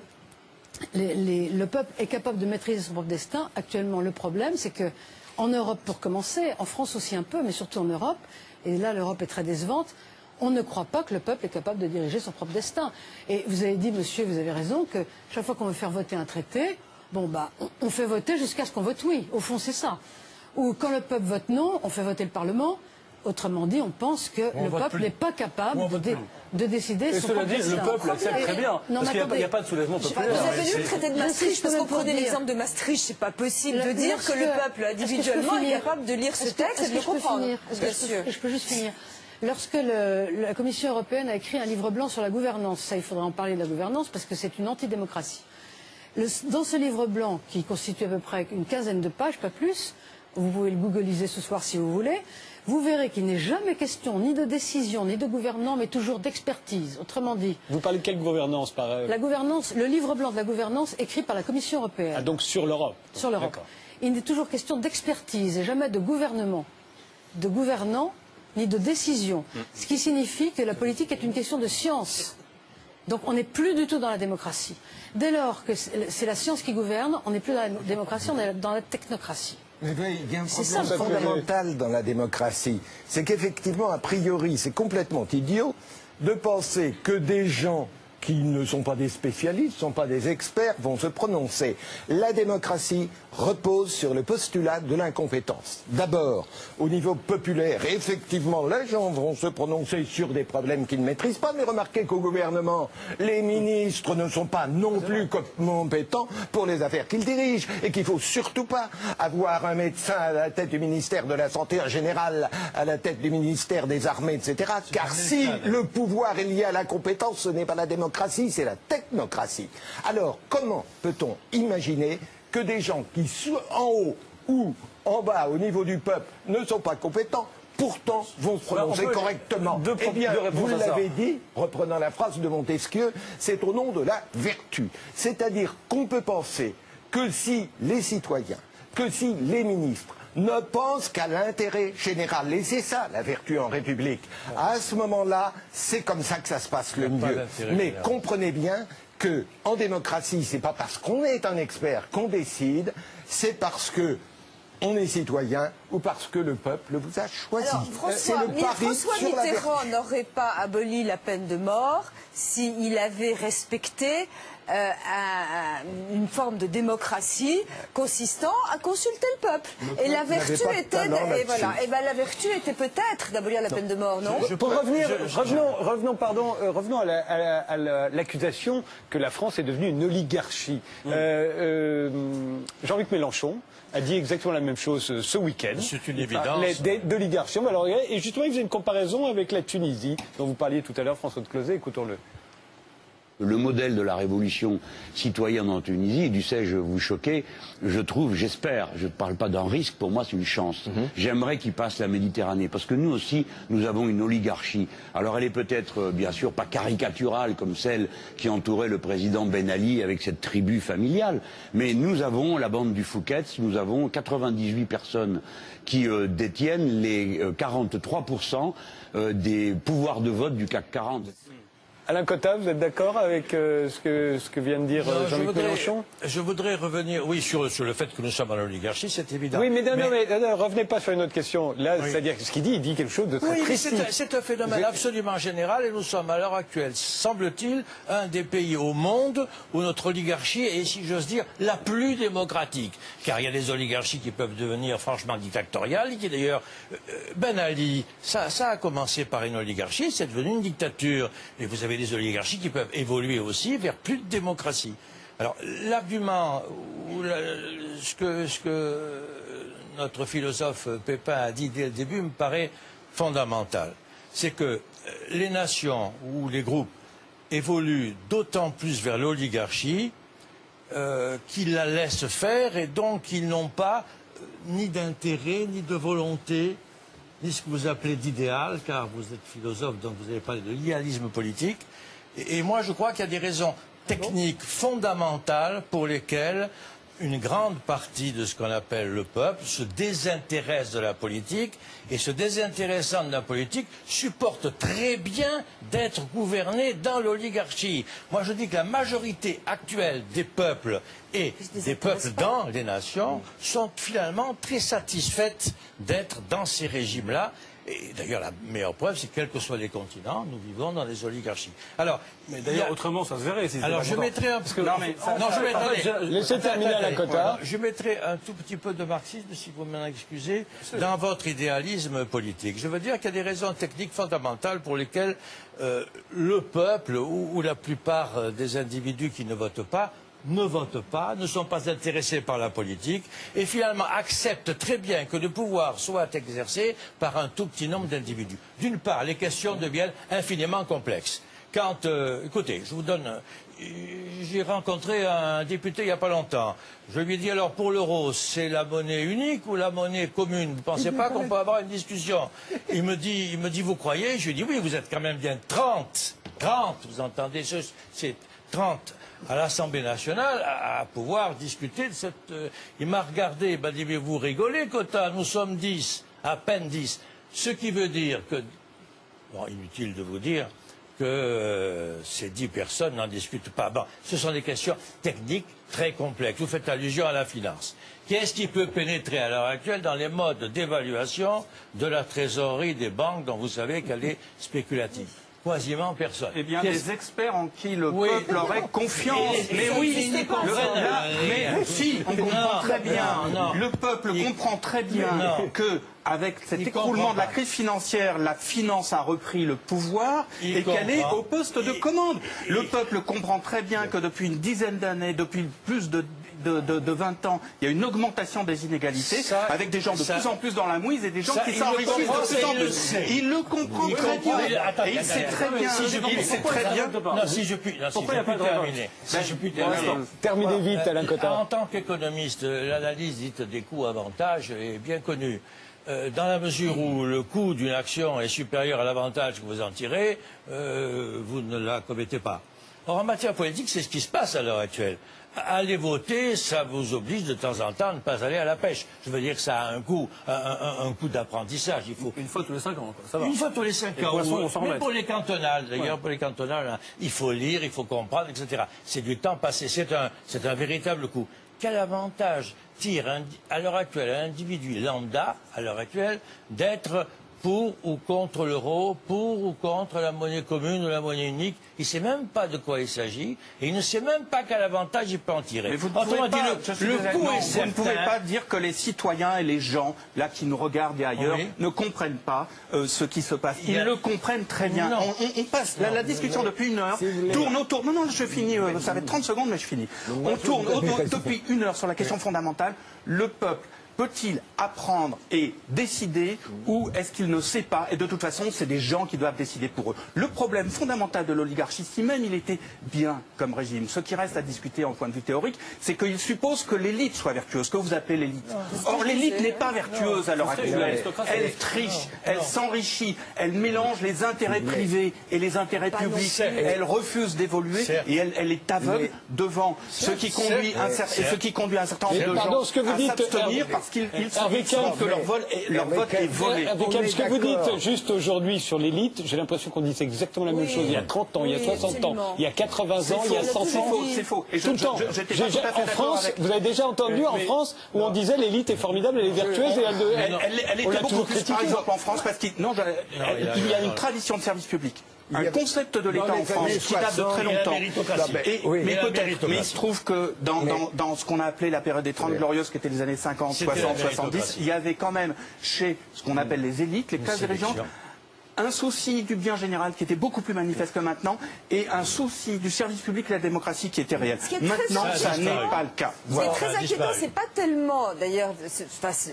le peuple est capable de maîtriser son propre destin. Actuellement, le problème, c'est que en Europe, pour commencer, en France aussi un peu, mais surtout en Europe, et là l'Europe est très décevante, on ne croit pas que le peuple est capable de diriger son propre destin. Et vous avez dit, monsieur, vous avez raison, que chaque fois qu'on veut faire voter un traité, on fait voter jusqu'à ce qu'on vote oui. Au fond, c'est ça. Ou quand le peuple vote non, on fait voter le Parlement. Autrement dit, on pense que le peuple n'est pas capable de décider son propre destin. Et cela dit, le peuple accepte très bien, parce qu'il n'y a pas de soulèvement populaire. Vous avez lu le traité de Maastricht, parce qu'on prenait l'exemple de Maastricht, c'est pas possible de dire que le peuple individuellement est capable de lire ce texte et de le comprendre. Je peux juste finir. Lorsque la Commission européenne a écrit un livre blanc sur la gouvernance, ça il faudra en parler de la gouvernance parce que c'est une antidémocratie. Dans ce livre blanc, qui constitue à peu près une quinzaine de pages, pas plus, vous pouvez le googliser ce soir si vous voulez, vous verrez qu'il n'est jamais question ni de décision, ni de gouvernement, mais toujours d'expertise. Autrement dit... Vous parlez de quelle gouvernance La gouvernance, le livre blanc de la gouvernance écrit par la Commission européenne. Ah, donc sur l'Europe. Sur l'Europe. Il n'est toujours question d'expertise et jamais de gouvernement, de gouvernant, ni de décision. Ce qui signifie que la politique est une question de science. Donc on n'est plus du tout dans la démocratie. Dès lors que c'est la science qui gouverne, on n'est plus dans la démocratie, on est dans la technocratie. Mais oui, il y a un problème fondamental dans la démocratie. C'est qu'effectivement, a priori, c'est complètement idiot de penser que des gens qui ne sont pas des spécialistes, ne sont pas des experts, vont se prononcer. La démocratie repose sur le postulat de l'incompétence. D'abord, au niveau populaire, effectivement, les gens vont se prononcer sur des problèmes qu'ils ne maîtrisent pas, mais remarquez qu'au gouvernement, les ministres ne sont pas non plus compétents pour les affaires qu'ils dirigent, et qu'il ne faut surtout pas avoir un médecin à la tête du ministère de la Santé, un général à la tête du ministère des Armées, etc. Car si le pouvoir est lié à la compétence, ce n'est pas la démocratie, c'est la technocratie. Alors, comment peut-on imaginer que des gens qui, en haut ou en bas, au niveau du peuple, ne sont pas compétents, pourtant vont se prononcer correctement? Eh bien, vous l'avez dit, reprenant la phrase de Montesquieu, c'est au nom de la vertu. C'est-à-dire qu'on peut penser que si les citoyens, que si les ministres ne pensent qu'à l'intérêt général, et c'est ça la vertu en République, à ce moment-là, c'est comme ça que ça se passe le mieux. Mais comprenez bien que en démocratie, c'est pas parce qu'on est un expert qu'on décide, c'est parce que on est citoyen ou parce que le peuple vous a choisi. Alors, François Mitterrand n'aurait pas aboli la peine de mort s'il avait respecté une forme de démocratie consistant à consulter le peuple. Et la vertu était, la vertu était peut-être d'abolir la peine de mort, non? Revenons à l'accusation que la France est devenue une oligarchie. Jean-Luc Mélenchon a dit exactement la même chose ce week-end. C'est une évidence. D'oligarchie. Et justement, il faisait une comparaison avec la Tunisie, dont vous parliez tout à l'heure, François de Closet. Écoutons-le. Le modèle de la révolution citoyenne en Tunisie, dussé-je vous choquer, je trouve, j'espère, je ne parle pas d'un risque, pour moi c'est une chance. J'aimerais qu'il passe la Méditerranée, parce que nous aussi, nous avons une oligarchie. Alors elle est peut-être, bien sûr, pas caricaturale comme celle qui entourait le président Ben Ali avec cette tribu familiale, mais nous avons la bande du Fouquet's, nous avons 98 personnes qui détiennent les 43% des pouvoirs de vote du CAC 40. Alain Cotta, vous êtes d'accord avec ce que vient de dire Jean-Luc Mélenchon? Je voudrais revenir, oui, sur le fait que nous sommes dans l'oligarchie, c'est évident. Oui, mais non, revenez pas sur une autre question. Là, c'est-à-dire ce qu'il dit, il dit quelque chose de très précis. C'est un phénomène absolument général et nous sommes à l'heure actuelle, semble-t-il, un des pays au monde où notre oligarchie est, si j'ose dire, la plus démocratique. Car il y a des oligarchies qui peuvent devenir franchement dictatoriales, qui d'ailleurs, Ben Ali, ça a commencé par une oligarchie, c'est devenu une dictature. Et vous avez des oligarchies qui peuvent évoluer aussi vers plus de démocratie. Alors, l'argument, ce que notre philosophe Pépin a dit dès le début me paraît fondamental. C'est que les nations ou les groupes évoluent d'autant plus vers l'oligarchie qu'ils la laissent faire et donc ils n'ont pas ni d'intérêt, ni de volonté, ni ce que vous appelez d'idéal, car vous êtes philosophe, donc vous avez parlé de l'idéalisme politique. Et moi, je crois qu'il y a des raisons techniques fondamentales pour lesquelles une grande partie de ce qu'on appelle le peuple se désintéresse de la politique, et se désintéressant de la politique supporte très bien d'être gouverné dans l'oligarchie. Moi, je dis que la majorité actuelle des peuples et des peuples dans les nations sont finalement très satisfaites d'être dans ces régimes-là. Et d'ailleurs, la meilleure preuve, c'est que quels que soient les continents, nous vivons dans les oligarchies. Alors, mais d'ailleurs, autrement, ça se verrait. Si alors, je mettrai un peu... Laissez terminer Alain Cotta. Je mettrai un tout petit peu de marxisme, si vous m'en excusez, dans votre idéalisme politique. Je veux dire qu'il y a des raisons techniques fondamentales pour lesquelles le peuple ou la plupart des individus qui ne votent pas, ne sont pas intéressés par la politique et finalement acceptent très bien que le pouvoir soit exercé par un tout petit nombre d'individus. D'une part, les questions deviennent infiniment complexes. Quand, écoutez, je vous donne, j'ai rencontré un député il n'y a pas longtemps. Je lui ai dit alors pour l'euro, c'est la monnaie unique ou la monnaie commune? Vous ne pensez pas qu'on peut avoir une discussion? Il me dit, vous croyez? Je lui ai dit oui, vous êtes quand même bien 30, vous entendez, c'est 30. À l'Assemblée nationale, à pouvoir discuter de cette... Il m'a regardé, il m'a dit, mais vous rigolez, Cotta, nous sommes 10, à peine 10. Ce qui veut dire que... Bon, inutile de vous dire que ces 10 personnes n'en discutent pas. Bon, ce sont des questions techniques très complexes. Vous faites allusion à la finance. Qu'est-ce qui peut pénétrer à l'heure actuelle dans les modes d'évaluation de la trésorerie des banques dont vous savez qu'elle est spéculative? Quasiment personne. Eh bien, des experts en qui le peuple aurait confiance. Mais oui, on comprend très bien. Le peuple comprend très bien que, avec cet écroulement de la crise financière, la finance a repris le pouvoir et qu'elle est au poste de commande. Le peuple comprend très bien que depuis une dizaine d'années, depuis plus de 20 ans, il y a une augmentation des inégalités, avec des gens de plus en plus dans la mouise et des gens qui s'enrichissent de plus en plus. Il le comprend très bien. Et il sait très bien. Il sait très bien. Non, si je puis terminer. Terminez vite, Alain Cotta. En tant qu'économiste, l'analyse dite des coûts-avantages est bien connue. Dans la mesure où le coût d'une action est supérieur à l'avantage que vous en tirez, vous ne la commettez pas. Or, en matière politique, c'est ce qui se passe à l'heure actuelle. Aller voter, ça vous oblige de temps en temps à ne pas aller à la pêche. Je veux dire que ça a un coût d'apprentissage. Il faut une fois tous les 5 ans, ça va. Une fois tous les 5 ans. Même pour les cantonales, d'ailleurs, pour les cantonales, il faut lire, il faut comprendre, etc. C'est du temps passé. C'est un véritable coût. Quel avantage tire à l'heure actuelle un individu lambda, à l'heure actuelle, d'être pour ou contre l'euro, pour ou contre la monnaie commune ou la monnaie unique. Il ne sait même pas de quoi il s'agit et il ne sait même pas quel avantage il peut en tirer. Mais vous ne pouvez pas dire que les citoyens et les gens là qui nous regardent et ailleurs ne comprennent pas ce qui se passe. Ils le comprennent très bien. On passe la discussion depuis une heure, tourne autour. Non, je finis. Ça va être 30 secondes, mais je finis. On tourne depuis une heure sur la question fondamentale. Le peuple peut-il apprendre et décider ou est-ce qu'il ne sait pas? Et de toute façon, c'est des gens qui doivent décider pour eux. Le problème fondamental de l'oligarchie, si même il était bien comme régime, ce qui reste à discuter en point de vue théorique, c'est qu'il suppose que l'élite soit vertueuse, que vous appelez l'élite. Or, l'élite n'est pas vertueuse à l'heure actuelle. Elle triche, elle s'enrichit, elle mélange les intérêts privés et les intérêts publics. Elle refuse d'évoluer et elle est aveugle devant ce qui conduit un certain nombre de gens à s'abstenir parce qu'ils sentent que leur vote est volé. Ce que vous dites juste aujourd'hui sur l'élite, j'ai l'impression qu'on dit exactement la même chose il y a 30 ans, il y a 60 ans, il y a 80 ans, il y a 100 ans. C'est faux. Tout le temps. En France, vous avez déjà entendu en France où on disait l'élite est formidable, elle est vertueuse et elle était beaucoup plus, par exemple, en France, parce qu'il y a une tradition de service public. Un concept de l'État en France qui date de très longtemps. Mais il se trouve que dans ce qu'on a appelé la période des 30 glorieuses, qui était les années 50, 60, 70, il y avait quand même chez ce qu'on appelle les élites, les classes dirigeantes, un souci du bien général qui était beaucoup plus manifeste que maintenant et un souci du service public et de la démocratie qui était réel. Maintenant, ça n'est pas le cas. Ce qui est très inquiétant, c'est pas tellement, d'ailleurs,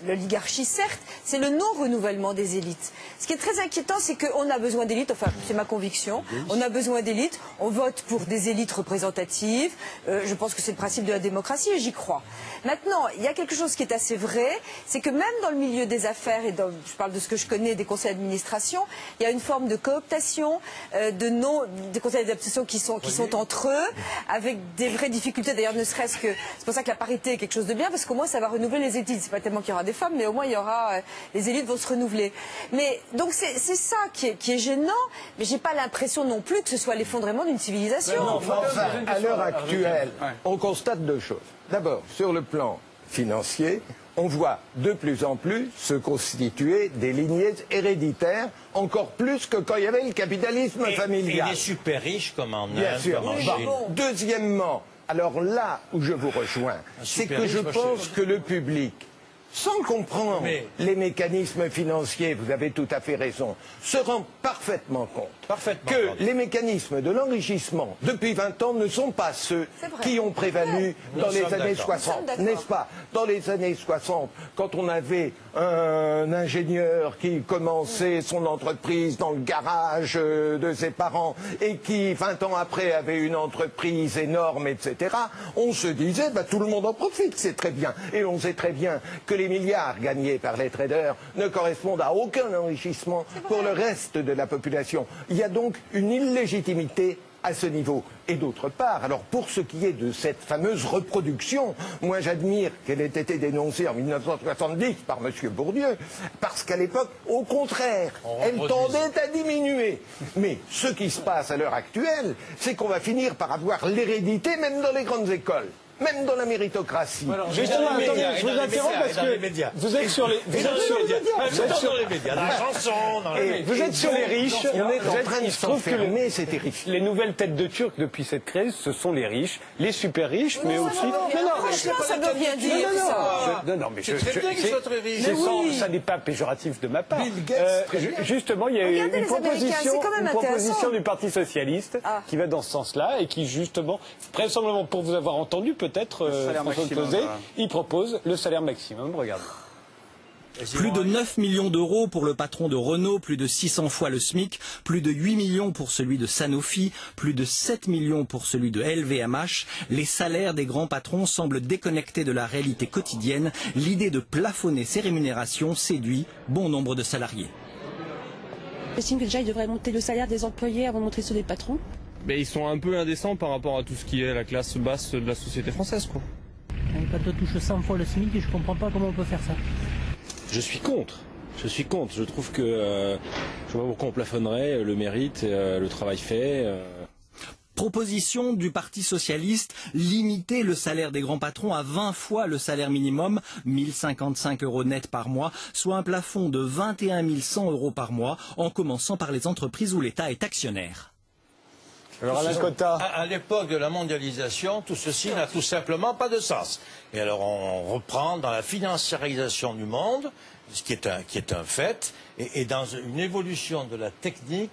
l'oligarchie, certes, c'est le non-renouvellement des élites. Ce qui est très inquiétant, c'est qu'on a besoin d'élites, enfin, c'est ma conviction, on a besoin d'élites, on vote pour des élites représentatives, je pense que c'est le principe de la démocratie et j'y crois. Maintenant, il y a quelque chose qui est assez vrai, c'est que même dans le milieu des affaires, et je parle de ce que je connais des conseils d'administration, il y a une forme de cooptation, des conseils d'administration qui sont entre eux, avec des vraies difficultés. D'ailleurs, ne serait-ce que c'est pour ça que la parité est quelque chose de bien, parce qu'au moins ça va renouveler les élites. C'est pas tellement qu'il y aura des femmes, mais au moins il y aura les élites vont se renouveler. Mais donc c'est ça qui est gênant. Mais j'ai pas l'impression non plus que ce soit l'effondrement d'une civilisation. Enfin, à l'heure actuelle, on constate deux choses. D'abord, sur le plan financier, on voit de plus en plus se constituer des lignées héréditaires, encore plus que quand il y avait le capitalisme familial. Et les super riches comme en Inde, bien sûr. comme en Chine. Deuxièmement, alors là où je vous rejoins, c'est que je pense que le public, sans comprendre les mécanismes financiers, vous avez tout à fait raison, se rend parfaitement compte que les mécanismes de l'enrichissement depuis 20 ans ne sont pas ceux qui ont prévalu dans les années 60, n'est-ce pas? Dans les années 60, quand on avait un ingénieur qui commençait son entreprise dans le garage de ses parents et qui, 20 ans après, avait une entreprise énorme, etc., on se disait, tout le monde en profite, c'est très bien. Et on sait très bien que les milliards gagnés par les traders ne correspondent à aucun enrichissement pour le reste de la population. Il y a donc une illégitimité à ce niveau. Et d'autre part, alors pour ce qui est de cette fameuse reproduction, moi j'admire qu'elle ait été dénoncée en 1970 par M. Bourdieu, parce qu'à l'époque, au contraire, elle tendait à diminuer. Mais ce qui se passe à l'heure actuelle, c'est qu'on va finir par avoir l'hérédité même dans les grandes écoles. Même dans la méritocratie. Alors, justement, attendez, je vous interromps parce que vous êtes sur les médias, dans la chanson, vous êtes sur les riches. On est en train de s'enfermer, c'est terrifiant. Les nouvelles têtes de Turcs depuis cette crise, ce sont les riches, les super riches, mais aussi. Franchement, ça ne veut rien dire. Non, mais ça n'est pas péjoratif de ma part. Justement, il y a une proposition du Parti socialiste qui va dans ce sens-là et qui justement, vraisemblablement pour vous avoir entendu, peut-être, François Closet, il propose le salaire maximum. Regarde. Plus de 9 millions d'euros pour le patron de Renault, plus de 600 fois le SMIC, plus de 8 millions pour celui de Sanofi, plus de 7 millions pour celui de LVMH. Les salaires des grands patrons semblent déconnectés de la réalité quotidienne. L'idée de plafonner ces rémunérations séduit bon nombre de salariés. J'estime que déjà il devrait monter le salaire des employés avant de monter ceux des patrons. Ils sont un peu indécents par rapport à tout ce qui est la classe basse de la société française, quoi. Un patron touche 100 fois le SMIC et je comprends pas comment on peut faire ça. Je suis contre. Je trouve que je vois pas pourquoi on plafonnerait le mérite, le travail fait. Proposition du Parti socialiste, limiter le salaire des grands patrons à 20 fois le salaire minimum, 1055 € net par mois, soit un plafond de 21 100 € par mois, en commençant par les entreprises où l'État est actionnaire. Alors Alain Cotta. À l'époque de la mondialisation, tout ceci n'a tout simplement pas de sens. Et alors on reprend dans la financiarisation du monde, ce qui est un fait, et dans une évolution de la technique,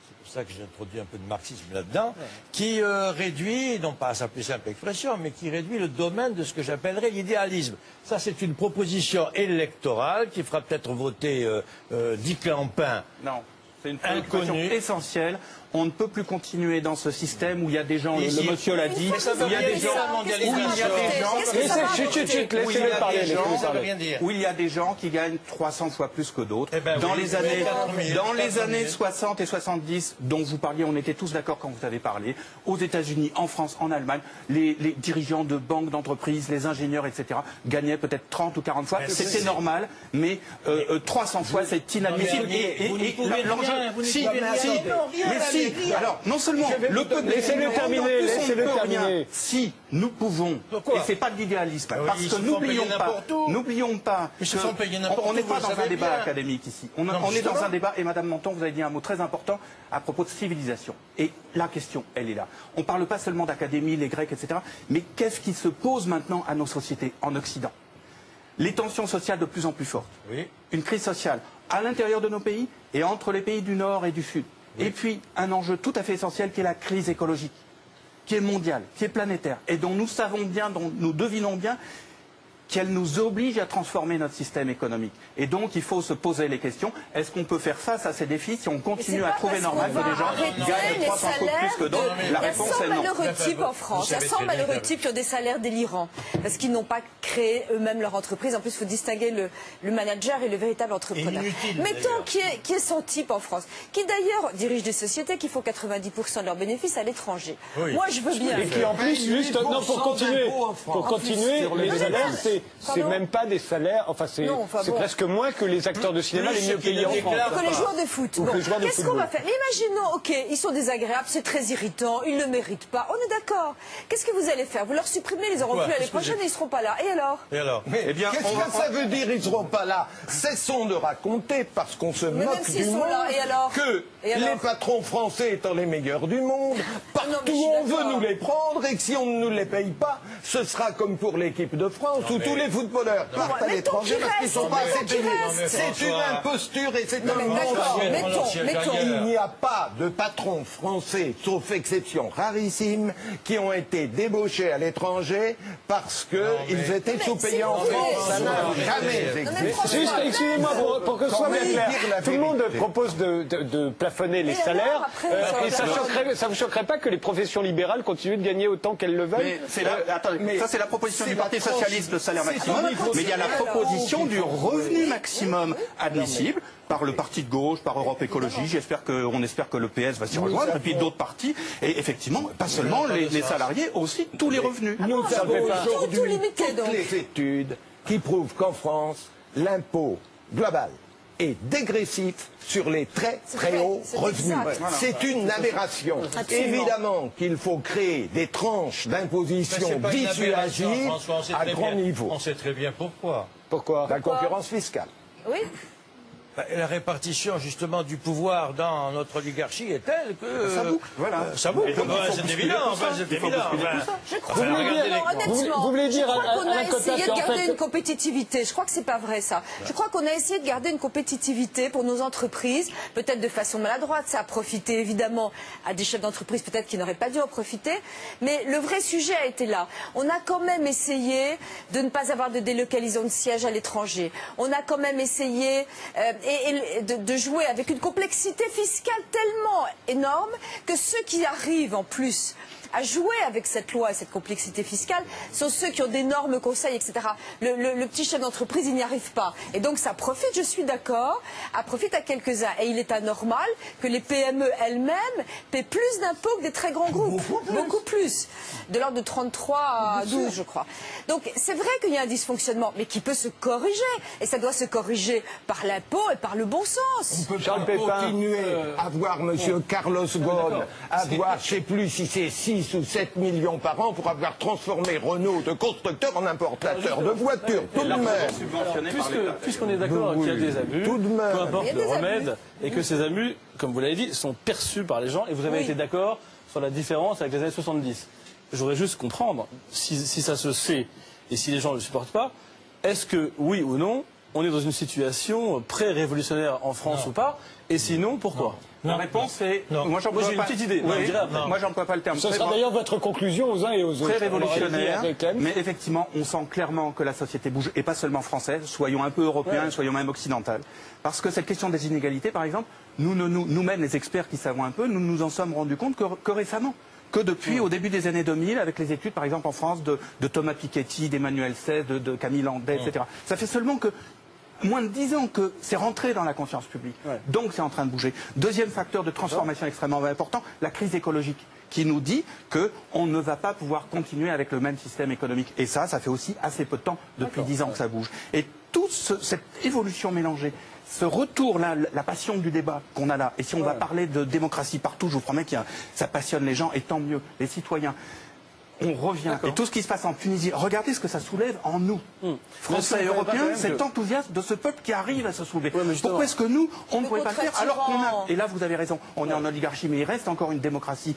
c'est pour ça que j'ai introduit un peu de marxisme là-dedans, qui réduit, non pas à sa plus simple expression, mais qui réduit le domaine de ce que j'appellerais l'idéalisme. Ça, c'est une proposition électorale qui fera peut-être voter Di Clampin. Non, c'est une préoccupation essentielle. On ne peut plus continuer dans ce système où il y a des gens, le monsieur l'a dit, où il y a des gens, où il y a des gens qui gagnent 300 fois plus que d'autres. Dans les années 60 et 70, dont vous parliez, on était tous d'accord quand vous avez parlé, aux États-Unis, en France, en Allemagne, les dirigeants de banques, d'entreprises, les ingénieurs, etc., gagnaient peut-être 30 ou 40 fois. C'était normal, mais 300 fois, c'est inadmissible. Et l'enjeu, alors, non seulement le peuple, laissez-le terminer. Si nous pouvons, et c'est pas de l'idéalisme, parce que n'oublions pas, on n'est pas dans un débat académique ici. On est dans un débat, et Madame Menton, vous avez dit un mot très important à propos de civilisation. Et la question, elle est là. On ne parle pas seulement d'académie, les Grecs, etc. Mais qu'est-ce qui se pose maintenant à nos sociétés en Occident? Les tensions sociales de plus en plus fortes. Oui. Une crise sociale à l'intérieur de nos pays et entre les pays du Nord et du Sud. Oui. Et puis, un enjeu tout à fait essentiel qui est la crise écologique, qui est mondiale, qui est planétaire, et dont nous savons bien, dont nous devinons bien qu'elle nous oblige à transformer notre système économique. Et donc, il faut se poser les questions. Est-ce qu'on peut faire face à ces défis si on continue à trouver normal que des gens gagnent 300 fois plus que d'autres? La réponse est non. Il y a 100 malheureux types en France. Il y a 100 malheureux types qui ont des salaires délirants. Parce qu'ils n'ont pas créé eux-mêmes leur entreprise. En plus, il faut distinguer le manager et le véritable entrepreneur. Mettons qui est 100 types en France, qui d'ailleurs dirigent des sociétés qui font 90% de leurs bénéfices à l'étranger. Oui. Moi, je veux bien. Et qui en plus, juste, non, pour continuer, les salaires, c'est même pas des salaires, enfin c'est presque moins que les acteurs de cinéma les mieux payés en France. Que les joueurs de foot. Bon, qu'est-ce qu'on va faire? Imaginons, ok, ils sont désagréables, c'est très irritant, ils ne le méritent pas, on est d'accord. Qu'est-ce que vous allez faire? Vous leur supprimez, ils auront plus l'année prochaine et ils ne seront pas là. Et alors? Mais qu'est-ce que ça veut dire ils ne seront pas là? Cessons de raconter, parce qu'on se moque du monde, que les patrons français étant les meilleurs du monde, partout où on veut nous les prendre, et que si on ne nous les paye pas, ce sera comme pour l'équipe de France, où tous les footballeurs partent à l'étranger parce qu'ils ne sont pas assez payés. C'est une imposture et c'est un mensonge. Il n'y a pas de patrons français, sauf exception rarissime, qui ont été débauchés à l'étranger parce qu'ils étaient sous-payés en France. Ça n'a jamais existé. Juste, excusez-moi, pour que ce soit bien clair, tout le monde propose de plafonner les salaires, et ça ne vous choquerait pas que les professions libérales continuent de gagner autant qu'elles le veulent? Mais ça, c'est la proposition du Parti socialiste, le salaire maximum. Mais il y a la proposition du revenu maximum admissible par le parti de gauche, par Europe Écologie. On espère que le PS va s'y rejoindre, et puis d'autres partis. Et effectivement, pas seulement les salariés, aussi tous les revenus. Nous avons aujourd'hui toutes les études qui prouvent qu'en France, l'impôt global est dégressif sur les très très hauts revenus. C'est une aberration. Évidemment qu'il faut créer des tranches d'imposition dissuasives à grand niveau. On sait très bien pourquoi. Pourquoi? La concurrence fiscale. Oui. La répartition justement du pouvoir dans notre oligarchie est telle que ça boucle. Voilà. Ça boucle. C'est évident. Je crois. Vous voulez dire qu'on a essayé de garder une compétitivité. Je crois que c'est pas vrai ça. Je crois qu'on a essayé de garder une compétitivité pour nos entreprises, peut-être de façon maladroite. Ça a profité évidemment à des chefs d'entreprise peut-être qui n'auraient pas dû en profiter. Mais le vrai sujet a été là. On a quand même essayé de ne pas avoir de délocalisation de sièges à l'étranger. On a quand même essayé de jouer avec une complexité fiscale tellement énorme que ceux qui arrivent en plus à jouer avec cette loi et cette complexité fiscale sont ceux qui ont d'énormes conseils, etc. Le petit chef d'entreprise, il n'y arrive pas. Et donc ça profite, je suis d'accord, profite à quelques-uns. Et il est anormal que les PME elles-mêmes paient plus d'impôts que des très grands groupes. Beaucoup plus. De l'ordre de 33 à 12, je crois. Donc c'est vrai qu'il y a un dysfonctionnement, mais qui peut se corriger. Et ça doit se corriger par l'impôt et par le bon sens. On peut continuer à voir M. Carlos Ghosn avoir, je ne sais plus si c'est 6 ou 7 millions par an pour avoir transformé Renault de constructeur en importateur de voitures, tout de même. Puisqu'on est d'accord qu'il y a des abus, peu importe le remède, et que ces abus, comme vous l'avez dit, sont perçus par les gens, et vous avez été d'accord sur la différence avec les années 70. Je voudrais juste comprendre, si ça se sait, et si les gens ne le supportent pas, est-ce que, oui ou non, on est dans une situation pré-révolutionnaire en France ou pas? Et sinon, pourquoi? La réponse est... Moi, j'ai une petite idée. Moi, j'emploie pas le terme. Ce sera d'ailleurs votre conclusion aux uns et aux autres. Très révolutionnaire, mais effectivement, on sent clairement que la société bouge, et pas seulement française, soyons un peu européens, soyons même occidentales. Parce que cette question des inégalités, par exemple, nous-mêmes, les experts qui savons un peu, nous nous en sommes rendus compte que récemment. Que depuis, au début des années 2000, avec les études, par exemple, en France, de Thomas Piketty, d'Emmanuel Sey, de Camille Landais, etc. Ça fait seulement que moins de 10 ans que c'est rentré dans la conscience publique. Donc c'est en train de bouger. Deuxième facteur de transformation extrêmement important, la crise écologique, qui nous dit qu'on ne va pas pouvoir continuer avec le même système économique. Et ça fait aussi assez peu de temps, depuis 10 ans que ça bouge. Et toute cette évolution mélangée, ce retour-là, la passion du débat qu'on a là, et si on va parler de démocratie partout, je vous promets que ça passionne les gens, et tant mieux, les citoyens. On revient. Et tout ce qui se passe en Tunisie, regardez ce que ça soulève en nous, Français et Européens, cet enthousiasme de ce peuple qui arrive à se soulever. Pourquoi est-ce que nous, on ne pourrait pas le faire alors qu'on a... Et là, vous avez raison, on est en oligarchie, mais il reste encore une démocratie.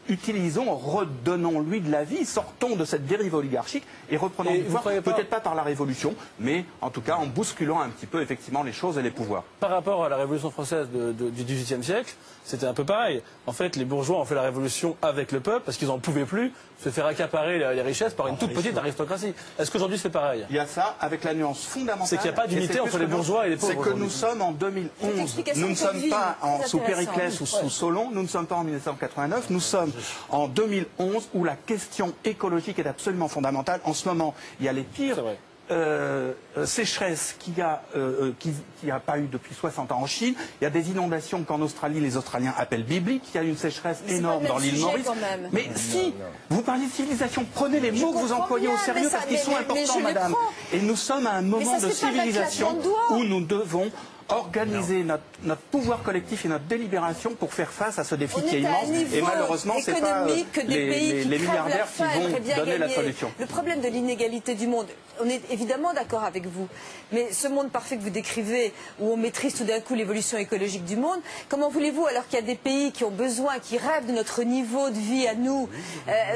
Utilisons, redonnons-lui de la vie, sortons de cette dérive oligarchique et reprenons du pouvoir, peut-être pas par la révolution, mais en tout cas en bousculant un petit peu effectivement les choses et les pouvoirs. Par rapport à la révolution française du XVIIIe siècle, c'était un peu pareil. En fait, les bourgeois ont fait la révolution avec le peuple parce qu'ils n'en pouvaient plus se faire accaparer les richesses par une toute petite aristocratie. Est-ce qu'aujourd'hui c'est pareil? Il y a ça avec la nuance fondamentale. C'est qu'il n'y a pas d'unité entre les bourgeois et les pauvres. C'est que nous sommes en 2011. Nous ne sommes pas sous Périclès ou sous Solon, nous ne sommes pas en 1989, nous sommes en 2011 où la question écologique est absolument fondamentale. En ce moment, il y a les pires sécheresse qu'il n'y a pas eu depuis 60 ans en Chine. Il y a des inondations qu'en Australie, les Australiens appellent bibliques. Il y a une sécheresse énorme dans l'île Maurice. Mais si vous parlez de civilisation, prenez les mots que vous employez au sérieux parce qu'ils sont importants, madame. Et nous sommes à un moment de civilisation où nous devons organiser notre pouvoir collectif et notre délibération pour faire face à ce défi qui est immense. Et malheureusement, ce n'est pas les milliardaires qui vont donner la solution. Le problème de l'inégalité du monde, on est évidemment d'accord avec vous, mais ce monde parfait que vous décrivez, où on maîtrise tout d'un coup l'évolution écologique du monde, comment voulez-vous, alors qu'il y a des pays qui ont besoin, qui rêvent de notre niveau de vie à nous,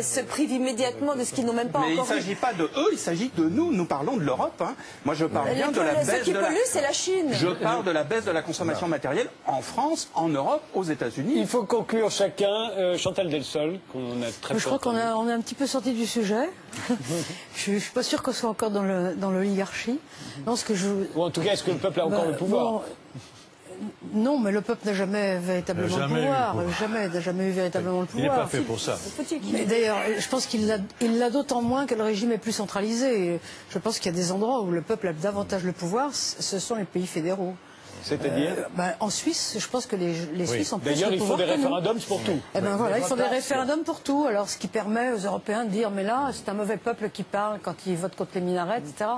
se privent immédiatement de ce qu'ils n'ont même pas encore... Mais il ne s'agit pas de eux, il s'agit de nous. Nous parlons de l'Europe. Hein. Moi, je parle bien de la baisse de la... Ce qui pollue, c'est la Chine. Je parle de la baisse de la consommation matérielle en France, en Europe, aux États-Unis. Il faut conclure chacun. Chantal Delsol, qu'on a très peu Je crois qu'on est un petit peu sorti du sujet. Je ne suis pas sûr qu'on soit encore dans l'oligarchie. Ou en tout cas, est-ce que le peuple a encore le pouvoir? Non, mais le peuple n'a jamais véritablement le pouvoir. N'a jamais eu véritablement le pouvoir. Il n'est pas fait pour ça. Mais d'ailleurs, je pense qu'il l'a d'autant moins que le régime est plus centralisé. Je pense qu'il y a des endroits où le peuple a davantage le pouvoir, ce sont les pays fédéraux. C'est-à-dire en Suisse, je pense que les Suisses ont plus D'ailleurs, le pouvoir. D'ailleurs, il faut des référendums pour tout. Eh ben voilà, il faut des référendums pour tout. Alors, ce qui permet aux Européens de dire, mais là, c'est un mauvais peuple qui parle quand il vote contre les minarets, etc.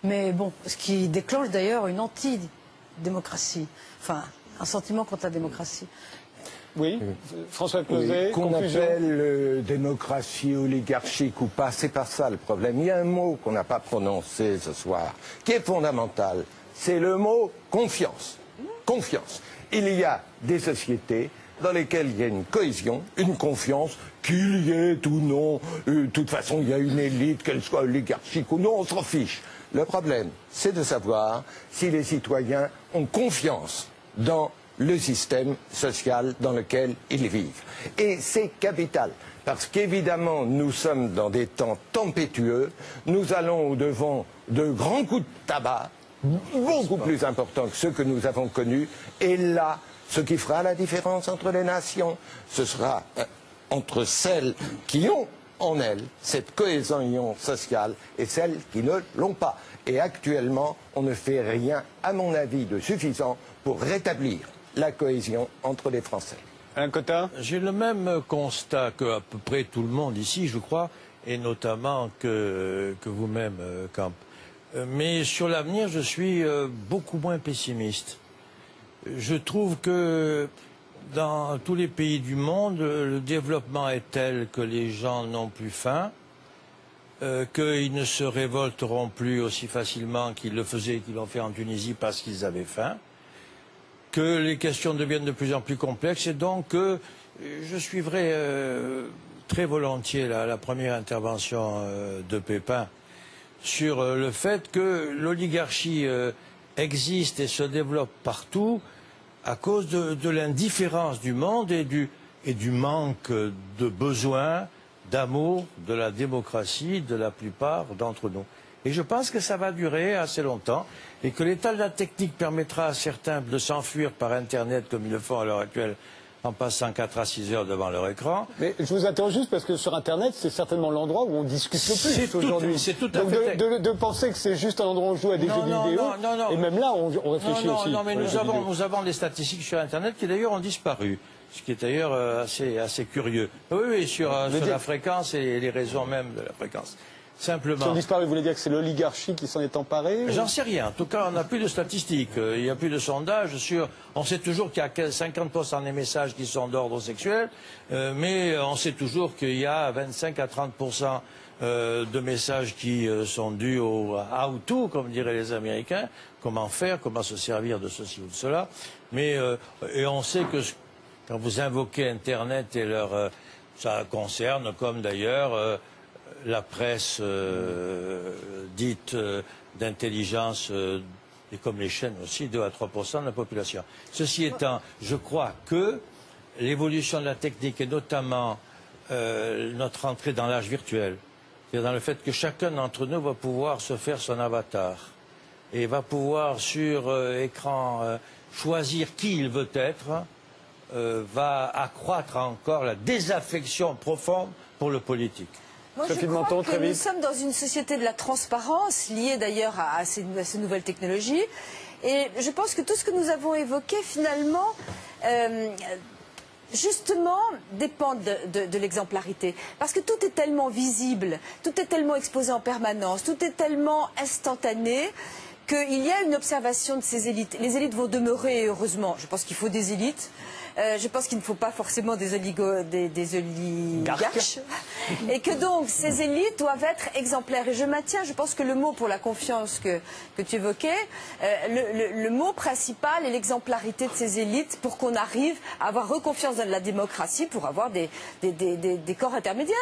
Mais bon, ce qui déclenche d'ailleurs une anti-démocratie. Enfin, un sentiment contre la démocratie. Oui, François Closet, qu'on appelle démocratie oligarchique ou pas, c'est pas ça le problème. Il y a un mot qu'on n'a pas prononcé ce soir, qui est fondamental. C'est le mot confiance. Confiance. Il y a des sociétés dans lesquelles il y a une cohésion, une confiance, qu'il y ait ou non, de toute façon il y a une élite, qu'elle soit oligarchique ou non, on s'en fiche. Le problème, c'est de savoir si les citoyens ont confiance dans le système social dans lequel ils vivent. Et c'est capital, parce qu'évidemment, nous sommes dans des temps tempétueux, nous allons au-devant de grands coups de tabac, beaucoup plus importants que ceux que nous avons connus, et là, ce qui fera la différence entre les nations, ce sera entre celles qui ont en elles cette cohésion sociale et celles qui ne l'ont pas. Et actuellement, on ne fait rien, à mon avis, de suffisant pour rétablir la cohésion entre les Français. Alain Cotin ? J'ai le même constat qu'à peu près tout le monde ici, je crois, et notamment que vous-même, Camp. Mais sur l'avenir, je suis beaucoup moins pessimiste. Je trouve que dans tous les pays du monde, le développement est tel que les gens n'ont plus faim, qu'ils ne se révolteront plus aussi facilement qu'ils le faisaient, qu'ils l'ont fait en Tunisie parce qu'ils avaient faim, que les questions deviennent de plus en plus complexes et donc je suivrai très volontiers la première intervention de Pépin sur le fait que l'oligarchie existe et se développe partout à cause de l'indifférence du monde et du manque de besoin, d'amour, de la démocratie de la plupart d'entre nous. Et je pense que ça va durer assez longtemps et que l'état de la technique permettra à certains de s'enfuir par Internet comme ils le font à l'heure actuelle en passant 4 à 6 heures devant leur écran. Mais je vous interroge juste parce que sur Internet, c'est certainement l'endroit où on discute le plus aujourd'hui. C'est tout à fait... de penser que c'est juste un endroit où on joue à des jeux vidéo, et même là, on réfléchit aussi. Non, mais nous avons des statistiques sur Internet qui d'ailleurs ont disparu, ce qui est d'ailleurs assez curieux. Oui, sur la fréquence et les raisons même de la fréquence. Simplement. Qui ont disparu, vous voulez dire que c'est l'oligarchie qui s'en est emparée? J'en sais rien. En tout cas, on n'a plus de statistiques. Il n'y a plus de sondages sur... On sait toujours qu'il y a 50% des messages qui sont d'ordre sexuel, mais on sait toujours qu'il y a 25 à 30% de messages qui sont dus au how-to, comme diraient les Américains. Comment faire, comment se servir de ceci ou de cela. Et on sait que quand vous invoquez Internet et ça concerne, comme d'ailleurs... la presse dite d'intelligence, et comme les chaînes aussi, 2 à 3% de la population. Ceci étant, je crois que l'évolution de la technique et notamment notre entrée dans l'âge virtuel, c'est-à-dire dans le fait que chacun d'entre nous va pouvoir se faire son avatar et va pouvoir sur écran choisir qui il veut être, va accroître encore la désaffection profonde pour le politique. Moi, je crois que nous sommes dans une société de la transparence, liée d'ailleurs à ces nouvelles technologies. Et je pense que tout ce que nous avons évoqué, finalement, justement, dépend de l'exemplarité. Parce que tout est tellement visible, tout est tellement exposé en permanence, tout est tellement instantané, qu'il y a une observation de ces élites. Les élites vont demeurer, heureusement. Je pense qu'il faut des élites. Je pense qu'il ne faut pas forcément des oligarches. Et que donc ces élites doivent être exemplaires. Et je maintiens, je pense que le mot pour la confiance que tu évoquais, le mot principal est l'exemplarité de ces élites pour qu'on arrive à avoir reconfiance dans la démocratie, pour avoir des corps intermédiaires.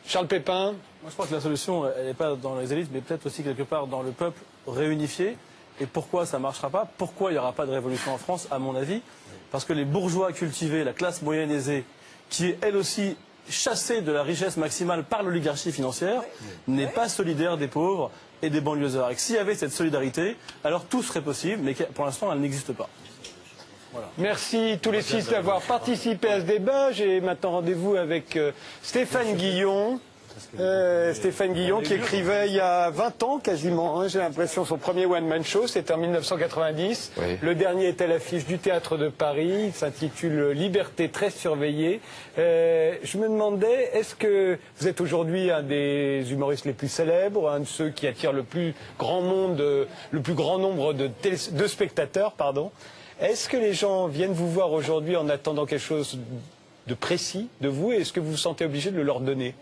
Charles Pépin. Moi je crois que la solution, elle n'est pas dans les élites, mais peut-être aussi quelque part dans le peuple réunifié. Et pourquoi ça ne marchera pas? Pourquoi il n'y aura pas de révolution en France, à mon avis? Parce que les bourgeois cultivés, la classe moyenne aisée, qui est elle aussi chassée de la richesse maximale par l'oligarchie financière, n'est pas solidaire des pauvres et des banlieusards. Et s'il y avait cette solidarité, alors tout serait possible, mais pour l'instant, elle n'existe pas. Voilà. Merci tous les 6 d'avoir participé à ce débat. J'ai maintenant rendez-vous avec Stéphane Guillon. Stéphane Guillon qui écrivait il y a 20 ans quasiment, j'ai l'impression, son premier one-man show, c'était en 1990. Oui. Le dernier est à l'affiche du Théâtre de Paris, il s'intitule Liberté très surveillée. Je me demandais, est-ce que vous êtes aujourd'hui un des humoristes les plus célèbres, un de ceux qui attirent le plus grand nombre de spectateurs, pardon. Est-ce que les gens viennent vous voir aujourd'hui en attendant quelque chose de précis de vous, et est-ce que vous vous sentez obligé de le leur donner ?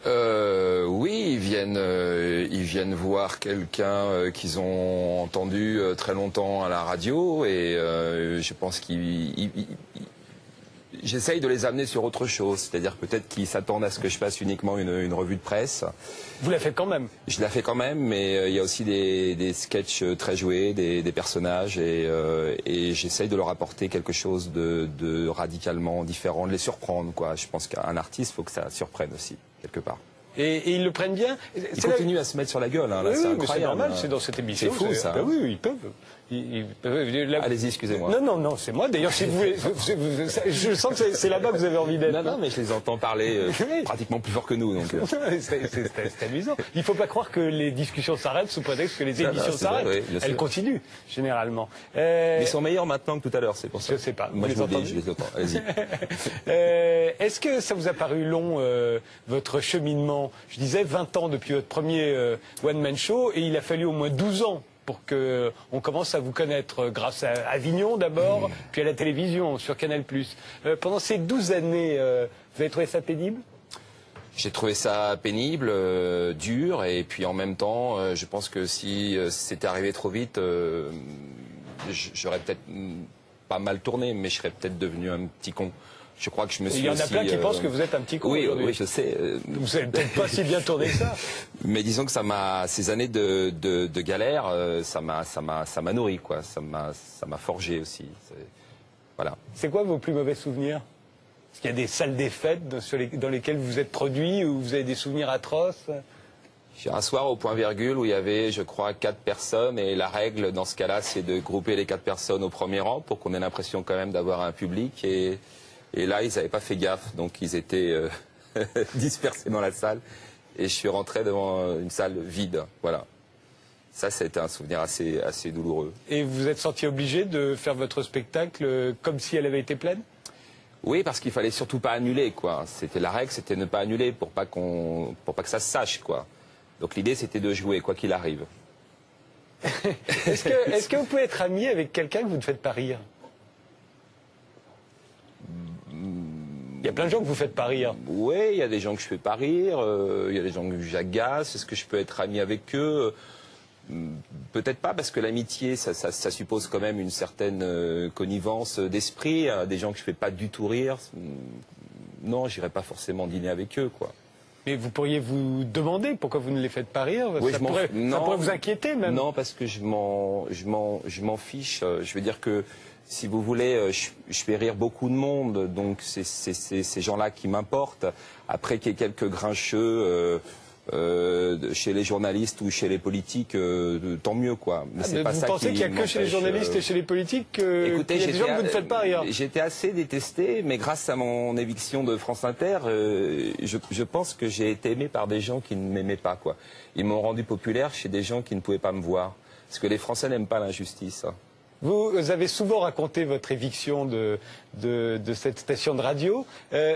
Oui, ils viennent voir quelqu'un qu'ils ont entendu très longtemps à la radio, et je pense j'essaye de les amener sur autre chose, c'est-à-dire peut-être qu'ils s'attendent à ce que je fasse uniquement une revue de presse. Vous la faites quand même? Je la fais quand même, mais il y a aussi des sketchs très joués, des personnages, et j'essaye de leur apporter quelque chose de radicalement différent, de les surprendre, quoi. Je pense qu'un artiste, il faut que ça surprenne aussi, quelque part. Et ils le prennent bien? Ils continuent à se mettre sur la gueule, hein, là, oui, c'est oui, incroyable. C'est normal, c'est dans cette émission. C'est fou, ça. Ben oui, ils peuvent. Allez-y, excusez-moi. Non, non, non, c'est moi. D'ailleurs, si vous voulez, je sens que c'est là-bas que vous avez envie d'être. Non, non, mais je les entends parler pratiquement plus fort que nous. Donc. C'est amusant. Il ne faut pas croire que les discussions s'arrêtent sous prétexte que les émissions s'arrêtent. Oui, elles continuent, généralement. Mais ils sont meilleurs maintenant que tout à l'heure, c'est pour ça. Je ne sais pas. Moi, je les entends. Allez-y. Est-ce que ça vous a paru long, votre cheminement? Je disais 20 ans depuis votre premier one-man show, et il a fallu au moins 12 ans pour qu'on commence à vous connaître grâce à Avignon d'abord, puis à la télévision, sur Canal+. Pendant ces 12 années, vous avez trouvé ça pénible? J'ai trouvé ça pénible, dur, et puis en même temps, je pense que si c'était arrivé trop vite, j'aurais peut-être pas mal tourné, mais je serais peut-être devenu un petit con. Je crois que je me suis. Il y en a plein qui pensent que vous êtes un petit con. Oui, oui, je sais. Vous savez peut-être pas si bien tourné que ça. Mais disons que ces années de galère, ça m'a nourri, quoi. Ça m'a forgé aussi. Voilà. C'est quoi vos plus mauvais souvenirs? Est-ce qu'il y a des salles des fêtes dans lesquelles vous vous êtes produit, ou vous avez des souvenirs atroces? J'ai un soir au point virgule où il y avait, je crois, 4 personnes, et la règle dans ce cas-là, c'est de grouper les 4 personnes au premier rang pour qu'on ait l'impression quand même d'avoir un public. Et là, ils n'avaient pas fait gaffe, donc ils étaient dispersés dans la salle. Et je suis rentré devant une salle vide. Voilà. Ça, c'était un souvenir assez douloureux. Et vous vous êtes senti obligé de faire votre spectacle comme si elle avait été pleine? Oui, parce qu'il fallait surtout pas annuler, quoi. C'était la règle, c'était ne pas annuler pour pas que ça se sache, quoi. Donc l'idée, c'était de jouer, quoi qu'il arrive. Est-ce que vous pouvez être ami avec quelqu'un que vous ne faites pas rire? Il y a plein de gens que vous ne faites pas rire. Oui, il y a des gens que je ne fais pas rire, il y a des gens que j'agace. Est-ce que je peux être ami avec eux? Peut-être pas, parce que l'amitié, ça suppose quand même une certaine connivence d'esprit. Des gens que je ne fais pas du tout rire, non, je n'irai pas forcément dîner avec eux, quoi. Mais vous pourriez vous demander pourquoi vous ne les faites pas rire? Oui, ça pourrait vous inquiéter, même. Non, parce que je m'en fiche. Je veux dire que, si vous voulez, je fais rire beaucoup de monde, donc c'est ces gens-là qui m'importent. Après qu'il y ait quelques grincheux chez les journalistes ou chez les politiques, tant mieux, quoi. Mais vous pensez qu'il n'y a que chez les journalistes et chez les politiques écoutez, qu'il y a des gens que vous ne faites pas rire? J'étais assez détesté, mais grâce à mon éviction de France Inter, je pense que j'ai été aimé par des gens qui ne m'aimaient pas, quoi. Ils m'ont rendu populaire chez des gens qui ne pouvaient pas me voir. Parce que les Français n'aiment pas l'injustice. Vous avez souvent raconté votre éviction de cette station de radio.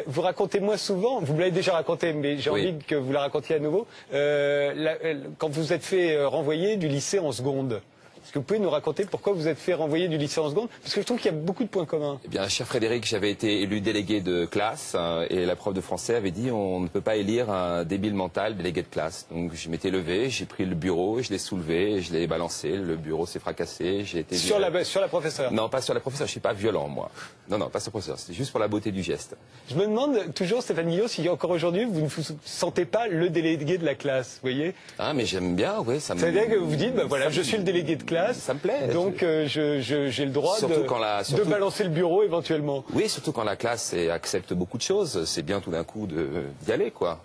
Vous racontez moins souvent, vous me l'avez déjà raconté, mais j'ai envie que vous la racontiez à nouveau, quand vous êtes fait renvoyer du lycée en seconde. Est-ce que vous pouvez nous raconter pourquoi vous êtes fait renvoyer du lycée en seconde? Parce que je trouve qu'il y a beaucoup de points communs. Eh bien, cher Frédéric, j'avais été élu délégué de classe et la prof de français avait dit on ne peut pas élire un débile mental délégué de classe. Donc je m'étais levé, j'ai pris le bureau, je l'ai soulevé, je l'ai balancé, le bureau s'est fracassé, j'ai été... Sur la professeure? Non, pas sur la professeure, je suis pas violent, moi. Non, non, pas sur la professeure, c'était juste pour la beauté du geste. Je me demande toujours, Stéphane Guillot, si encore aujourd'hui vous ne vous sentez pas le délégué de la classe, vous voyez? Ah, mais j'aime bien, oui, ça me... C'est-à-dire que vous dites, ben voilà, je suis le délégué de classe. Ça me plaît. Donc j'ai le droit de balancer le bureau éventuellement. Oui, surtout quand la classe accepte beaucoup de choses, c'est bien tout d'un coup d'y aller, quoi.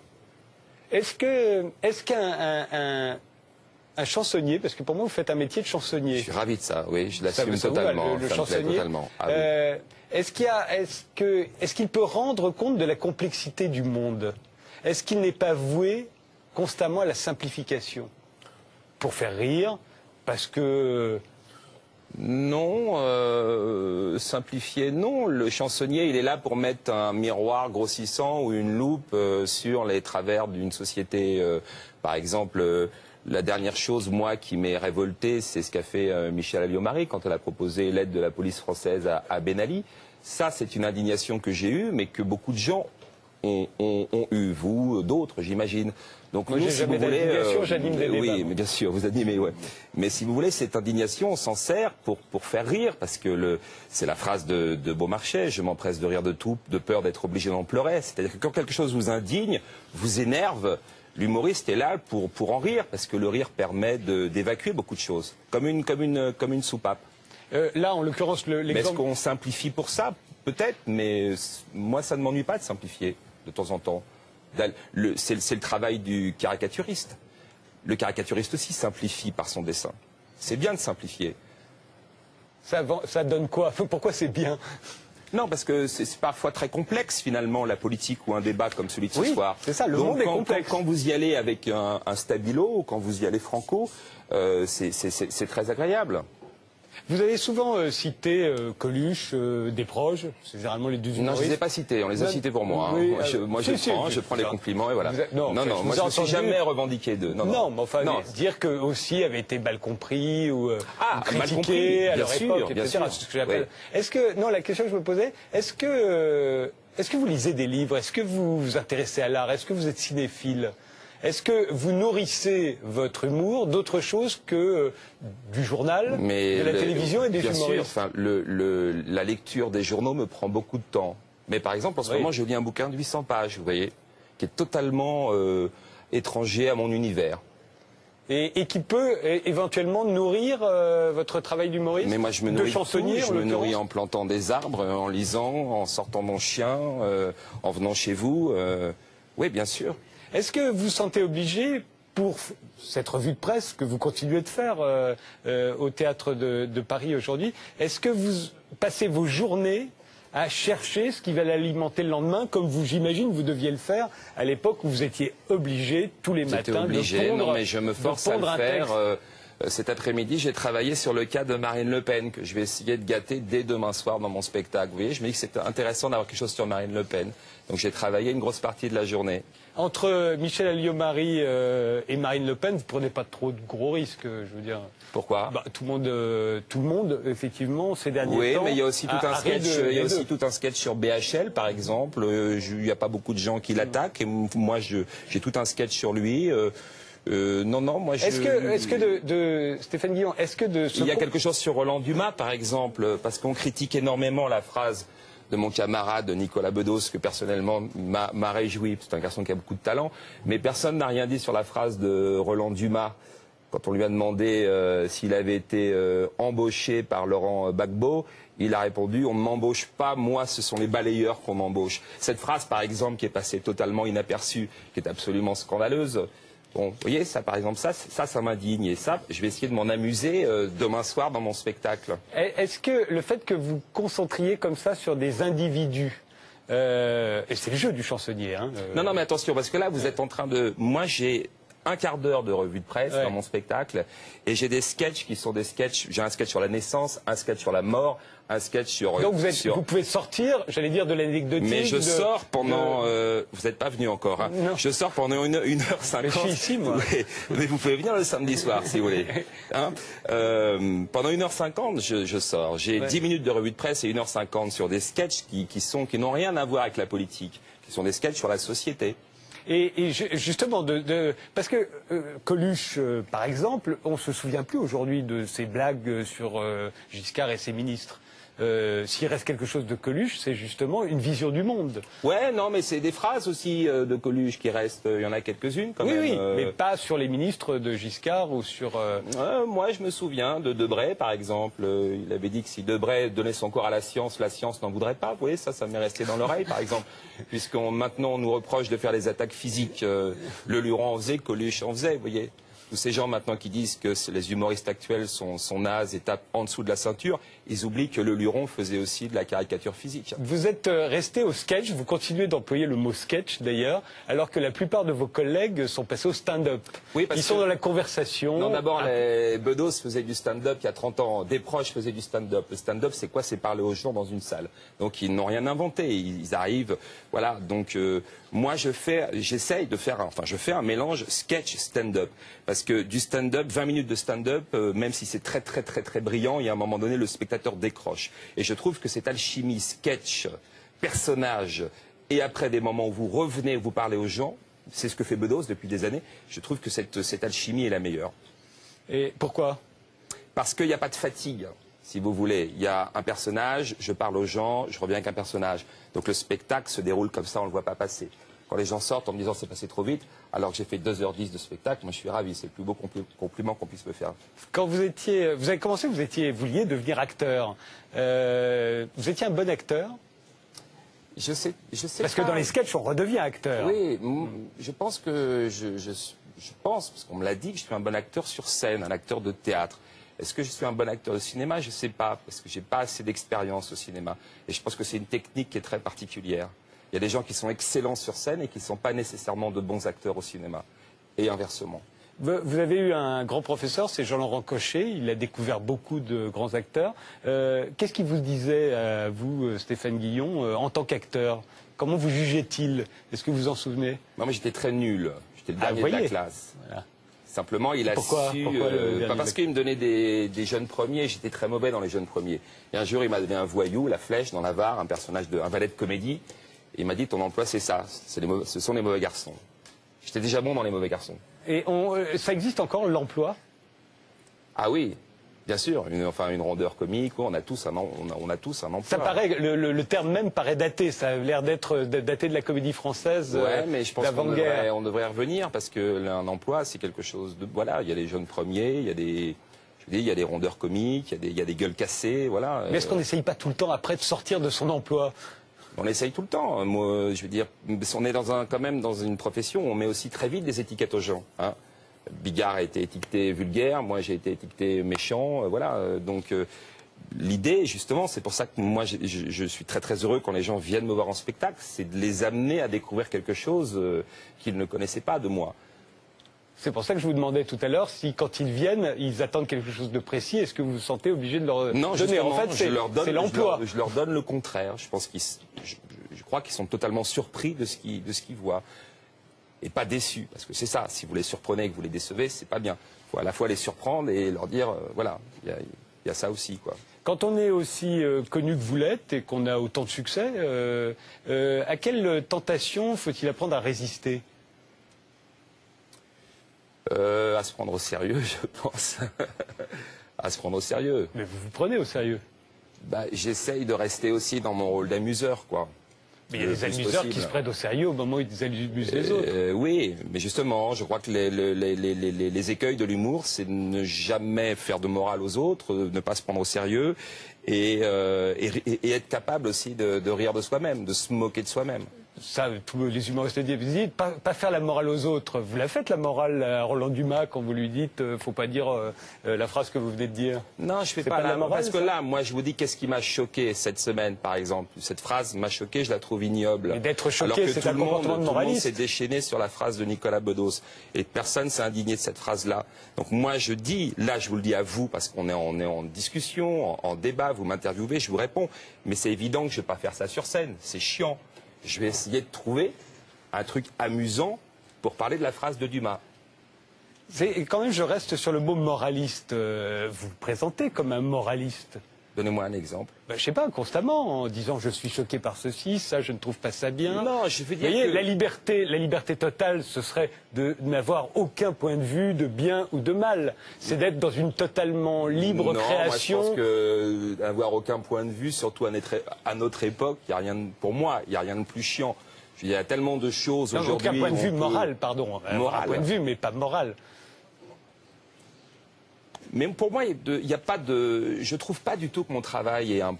Est-ce qu'un chansonnier, parce que pour moi vous faites un métier de chansonnier. Je suis ravi de ça, oui, je l'assume totalement. Le chansonnier. Totalement. Ah, oui. Est-ce qu'il peut rendre compte de la complexité du monde? Est-ce qu'il n'est pas voué constamment à la simplification? Pour faire rire, parce que... Non, simplifier, non. Le chansonnier, il est là pour mettre un miroir grossissant ou une loupe sur les travers d'une société. Par exemple, la dernière chose, moi, qui m'est révolté, c'est ce qu'a fait Michèle Alliot-Marie quand elle a proposé l'aide de la police française à Ben Ali. Ça, c'est une indignation que j'ai eue, mais que beaucoup de gens ont eu, vous, d'autres, j'imagine. Donc moi, nous, si vous voulez, j'anime des débats. oui, mais bien sûr, vous animez, ouais. Mais si vous voulez, cette indignation, on s'en sert pour faire rire, parce que c'est la phrase de Beaumarchais, je m'empresse de rire de tout, de peur d'être obligé d'en pleurer. C'est-à-dire que quand quelque chose vous indigne, vous énerve, l'humoriste est là pour en rire, parce que le rire permet d'évacuer beaucoup de choses, comme une soupape. Là, en l'occurrence, l'exemple... Mais est-ce qu'on simplifie pour ça? Peut-être, mais moi, ça ne m'ennuie pas de simplifier, de temps en temps. C'est le travail du caricaturiste. Le caricaturiste aussi simplifie par son dessin. C'est bien de simplifier. Ça donne quoi? Pourquoi c'est bien? Non, parce que c'est parfois très complexe, finalement, la politique ou un débat comme celui de ce soir. C'est ça, le monde est complexe. Quand vous y allez avec un stabilo, ou quand vous y allez franco, c'est très agréable. Vous avez souvent cité Coluche, Desproges, c'est généralement les deux humoristes. Non, je ne les ai pas cités, on les a cités pour moi. Oui, moi, je prends les compliments et voilà. Non, moi je ne suis jamais revendiqué d'eux. Non, mais enfin, dire qu'eux aussi avaient été mal compris ou critiqués à leur époque, etc. C'est ce que j'appelle. Est-ce que, non, la question que je me posais, est-ce que vous lisez des livres? Est-ce que vous vous intéressez à l'art? Est-ce que vous êtes cinéphile? Est-ce que vous nourrissez votre humour d'autre chose que du journal, de la télévision et des humoristes? Bien sûr, enfin, la lecture des journaux me prend beaucoup de temps. Mais par exemple, en ce moment, je lis un bouquin de 800 pages, vous voyez, qui est totalement étranger à mon univers. Et qui peut éventuellement nourrir votre travail d'humoriste? Mais moi, je me nourris en plantant des arbres, en lisant, en sortant mon chien, en venant chez vous. Oui, bien sûr. Est-ce que vous vous sentez obligé, pour cette revue de presse que vous continuez de faire au Théâtre de Paris aujourd'hui, est-ce que vous passez vos journées à chercher ce qui va l'alimenter le lendemain, comme vous, j'imagine, vous deviez le faire à l'époque où vous étiez obligé tous les matins de pondre, non, mais je me force à le faire. Cet après-midi, j'ai travaillé sur le cas de Marine Le Pen, que je vais essayer de gâter dès demain soir dans mon spectacle. Vous voyez, je me dis que c'est intéressant d'avoir quelque chose sur Marine Le Pen. Donc j'ai travaillé une grosse partie de la journée. Entre Michel Alliot-Marie et Marine Le Pen, vous ne prenez pas trop de gros risques, je veux dire. Pourquoi? Tout le monde, effectivement, ces derniers temps... Oui, mais il y a aussi tout un sketch sur BHL, par exemple. Il n'y a pas beaucoup de gens qui l'attaquent. Et moi, j'ai tout un sketch sur lui. Non, moi je... Est-ce que Stéphane Guillon, il y a quelque chose sur Roland Dumas, par exemple, parce qu'on critique énormément la phrase de mon camarade Nicolas Bedos, que personnellement m'a réjoui, c'est un garçon qui a beaucoup de talent, mais personne n'a rien dit sur la phrase de Roland Dumas, quand on lui a demandé s'il avait été embauché par Laurent Gbagbo. Il a répondu: on ne m'embauche pas, moi ce sont les balayeurs qu'on m'embauche. Cette phrase, par exemple, qui est passée totalement inaperçue, qui est absolument scandaleuse. Bon, vous voyez, ça par exemple, ça m'indigne. Et ça, je vais essayer de m'en amuser demain soir dans mon spectacle. Est-ce que le fait que vous concentriez comme ça sur des individus, et c'est le jeu du chansonnier, hein, Non, mais attention, parce que là, vous êtes en train de... Moi, j'ai un quart d'heure de revue de presse dans mon spectacle, et j'ai des sketchs qui sont des sketchs... J'ai un sketch sur la naissance, un sketch sur la mort, un sketch sur... Donc vous pouvez sortir, j'allais dire, de l'anecdotique. Mais je sors pendant... vous n'êtes pas venu encore, hein. Je sors pendant 1h50. Mais je suis ici, moi. Mais vous pouvez venir le samedi soir, si vous voulez. Hein, pendant 1h50, je sors. J'ai 10 minutes de revue de presse et 1h50 sur des sketchs qui n'ont rien à voir avec la politique, qui sont des sketchs sur la société. Et justement, parce que Coluche, par exemple, on ne se souvient plus aujourd'hui de ses blagues sur Giscard et ses ministres. S'il reste quelque chose de Coluche, c'est justement une vision du monde. Ouais, non, mais c'est des phrases aussi de Coluche qui restent. Il y en a quelques-unes quand même. Oui, mais pas sur les ministres de Giscard ou sur... Moi, je me souviens de Debray, par exemple. Il avait dit que si Debray donnait son corps à la science n'en voudrait pas. Vous voyez, ça m'est resté dans l'oreille, par exemple. Maintenant, on nous reproche de faire des attaques physiques. Le Luron en faisait, Coluche en faisait, vous voyez. Tous ces gens maintenant qui disent que les humoristes actuels sont nazes et tapent en dessous de la ceinture, ils oublient que le Luron faisait aussi de la caricature physique. Vous êtes resté au sketch, vous continuez d'employer le mot sketch d'ailleurs, alors que la plupart de vos collègues sont passés au stand-up. Oui, ils sont dans la conversation. Non, d'abord, les Bedos faisaient du stand-up il y a 30 ans, Desproges faisaient du stand-up. Le stand-up, c'est quoi? C'est parler aux gens dans une salle. Donc ils n'ont rien inventé, ils arrivent, voilà. Donc moi, je fais un mélange sketch-stand-up. Parce que du stand-up, 20 minutes de stand-up, même si c'est très très très très brillant, il y a un moment donné, le spectateur décroche. Et je trouve que cette alchimie sketch, personnage, et après des moments où vous revenez, où vous parlez aux gens, c'est ce que fait Bedos depuis des années, je trouve que cette alchimie est la meilleure. Et pourquoi? Parce qu'il n'y a pas de fatigue, si vous voulez. Il y a un personnage, je parle aux gens, je reviens avec un personnage. Donc le spectacle se déroule comme ça, on ne le voit pas passer. Quand les gens sortent en me disant c'est passé trop vite, alors que j'ai fait 2h10 de spectacle, moi je suis ravi, c'est le plus beau compliment qu'on puisse me faire. Quand vous avez commencé, vous vouliez devenir acteur. Vous étiez un bon acteur? Je sais parce que dans les sketchs, on redevient acteur. Oui, je pense que je pense, parce qu'on me l'a dit, que je suis un bon acteur sur scène, un acteur de théâtre. Est-ce que je suis un bon acteur de cinéma? Je ne sais pas, parce que je n'ai pas assez d'expérience au cinéma. Et je pense que c'est une technique qui est très particulière. Il y a des gens qui sont excellents sur scène et qui ne sont pas nécessairement de bons acteurs au cinéma. Et inversement. Vous avez eu un grand professeur, c'est Jean-Laurent Cochet, il a découvert beaucoup de grands acteurs. Qu'est-ce qu'il vous disait à vous, Stéphane Guillon, en tant qu'acteur? Comment vous jugeait-il? Est-ce que vous vous en souvenez? Moi, j'étais très nul. J'étais le dernier de la classe. Voilà. Simplement, il a su... pas parce qu'il me donnait des jeunes premiers, j'étais très mauvais dans les jeunes premiers. Et un jour, il m'a donné un voyou, La Flèche, dans la Var, un valet de comédie. Et il m'a dit, ton emploi, c'est ça. Ce sont les mauvais garçons. J'étais déjà bon dans les mauvais garçons. Et ça existe encore, l'emploi? Ah oui, bien sûr. Une rondeur comique, on a tous un emploi. Ça paraît, le terme même paraît daté. Ça a l'air d'être daté de la comédie française. Ouais, mais je pense qu'on devrait revenir parce que un emploi, c'est quelque chose de... Voilà, il y a les jeunes premiers, il y a des... il y a des rondeurs comiques, il y a des gueules cassées, voilà. Mais est-ce qu'on n'essaye pas tout le temps après de sortir de son emploi? On essaye tout le temps. Moi, je veux dire, on est quand même dans une profession où on met aussi très vite des étiquettes aux gens. Hein. Bigard a été étiqueté vulgaire, moi j'ai été étiqueté méchant, voilà. Donc l'idée, justement, c'est pour ça que moi je suis très très heureux quand les gens viennent me voir en spectacle, c'est de les amener à découvrir quelque chose qu'ils ne connaissaient pas de moi. C'est pour ça que je vous demandais tout à l'heure si, quand ils viennent, ils attendent quelque chose de précis. Est-ce que vous vous sentez obligé de leur donner? En fait, c'est l'emploi. Je leur donne le contraire. Je crois qu'ils sont totalement surpris de ce qu'ils voient. Et pas déçus. Parce que c'est ça. Si vous les surprenez et que vous les décevez, c'est pas bien. Il faut à la fois les surprendre et leur dire, voilà, il y a ça aussi, quoi. Quand on est aussi connu que vous l'êtes et qu'on a autant de succès, à quelle tentation faut-il apprendre à résister? À se prendre au sérieux, je pense. À se prendre au sérieux. Mais vous vous prenez au sérieux? J'essaye de rester aussi dans mon rôle d'amuseur, quoi. Mais il y a des amuseurs qui se prennent au sérieux au moment où ils amusent les autres. Oui, mais justement, je crois que les écueils de l'humour, c'est ne jamais faire de morale aux autres, ne pas se prendre au sérieux et être capable aussi de rire de soi-même, de se moquer de soi-même. Ça, tous les humoristes disent, pas faire la morale aux autres. Vous la faites, la morale, à Roland Dumas, quand vous lui dites, faut pas dire la phrase que vous venez de dire? Non, je fais pas la morale. Parce que là, moi, je vous dis, qu'est-ce qui m'a choqué cette semaine, par exemple? Cette phrase m'a choqué, je la trouve ignoble. Et d'être choqué, c'est un comportement de moraliste. Tout le monde s'est déchaîné sur la phrase de Nicolas Bedos. Et personne s'est indigné de cette phrase-là. Donc moi, je dis, là, je vous le dis à vous, parce qu'on est en discussion, en débat, vous m'interviewez, je vous réponds. Mais c'est évident que je vais pas faire ça sur scène. C'est chiant. Je vais essayer de trouver un truc amusant pour parler de la phrase de Dumas. Quand même, je reste sur le mot moraliste. Vous vous présentez comme un moraliste. Donnez-moi un exemple. Je sais pas, constamment, en disant je suis choqué par ceci, ça, je ne trouve pas ça bien. Non, je veux dire. Vous voyez, la liberté totale, ce serait de n'avoir aucun point de vue de bien ou de mal. C'est d'être dans une totalement libre création. Moi, je pense que avoir aucun point de vue, surtout à notre époque, pour moi, il n'y a rien de plus chiant. Il y a tellement de choses aujourd'hui. Aucun point de vue moral, pardon. Moral. Un point de vue, mais pas moral. Mais pour moi, je trouve pas du tout que mon travail ait un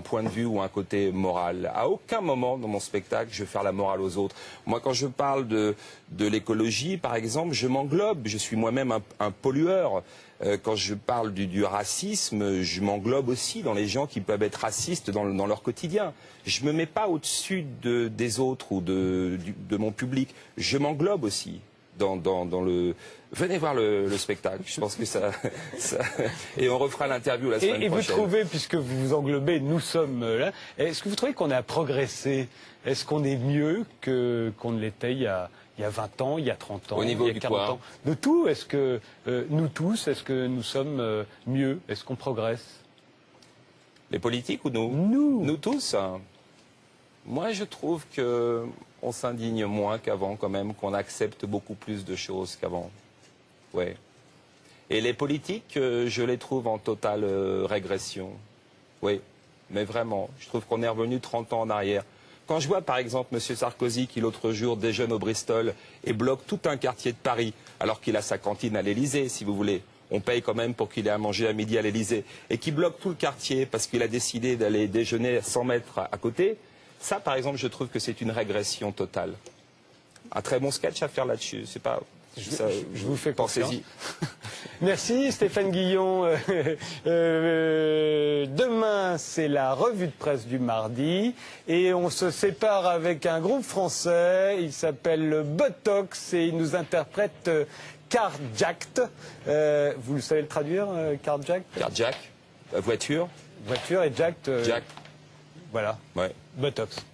point de vue ou un côté moral. À aucun moment dans mon spectacle, je vais faire la morale aux autres. Moi, quand je parle de l'écologie, par exemple, je m'englobe. Je suis moi-même un pollueur. Quand je parle du racisme, je m'englobe aussi dans les gens qui peuvent être racistes dans leur quotidien. Je me mets pas au-dessus des autres ou de mon public. Je m'englobe aussi. Venez voir le spectacle, je pense que ça... Et on refera l'interview la semaine prochaine. Et vous trouvez, puisque vous vous englobez, nous sommes là, est-ce que vous trouvez qu'on a progressé? Est-ce qu'on est mieux qu'on ne l'était il y a 20 ans, il y a 30 ans, au niveau il y a 40 ans? De tout, est-ce que nous tous, est-ce que nous sommes mieux? Est-ce qu'on progresse? Les politiques ou nous? Nous tous, hein. Moi, je trouve qu'on s'indigne moins qu'avant, quand même, qu'on accepte beaucoup plus de choses qu'avant. Ouais. Et les politiques, je les trouve en totale régression. Oui, mais vraiment, je trouve qu'on est revenu 30 ans en arrière. Quand je vois, par exemple, M. Sarkozy, qui l'autre jour déjeune au Bristol et bloque tout un quartier de Paris, alors qu'il a sa cantine à l'Élysée, si vous voulez. On paye quand même pour qu'il ait à manger à midi à l'Élysée. Et qui bloque tout le quartier parce qu'il a décidé d'aller déjeuner 100 mètres à côté. Ça, par exemple, je trouve que c'est une régression totale. Un très bon sketch à faire là-dessus. C'est pas... Je vous fais confiance. Merci Stéphane Guillon. Demain, c'est la revue de presse du mardi. Et on se sépare avec un groupe français. Il s'appelle Botox et il nous interprète Carjacked. Vous le savez le traduire, Carjacked? Carjack, voiture. Voiture et jacked. Jack. Voilà. Ouais. Botox.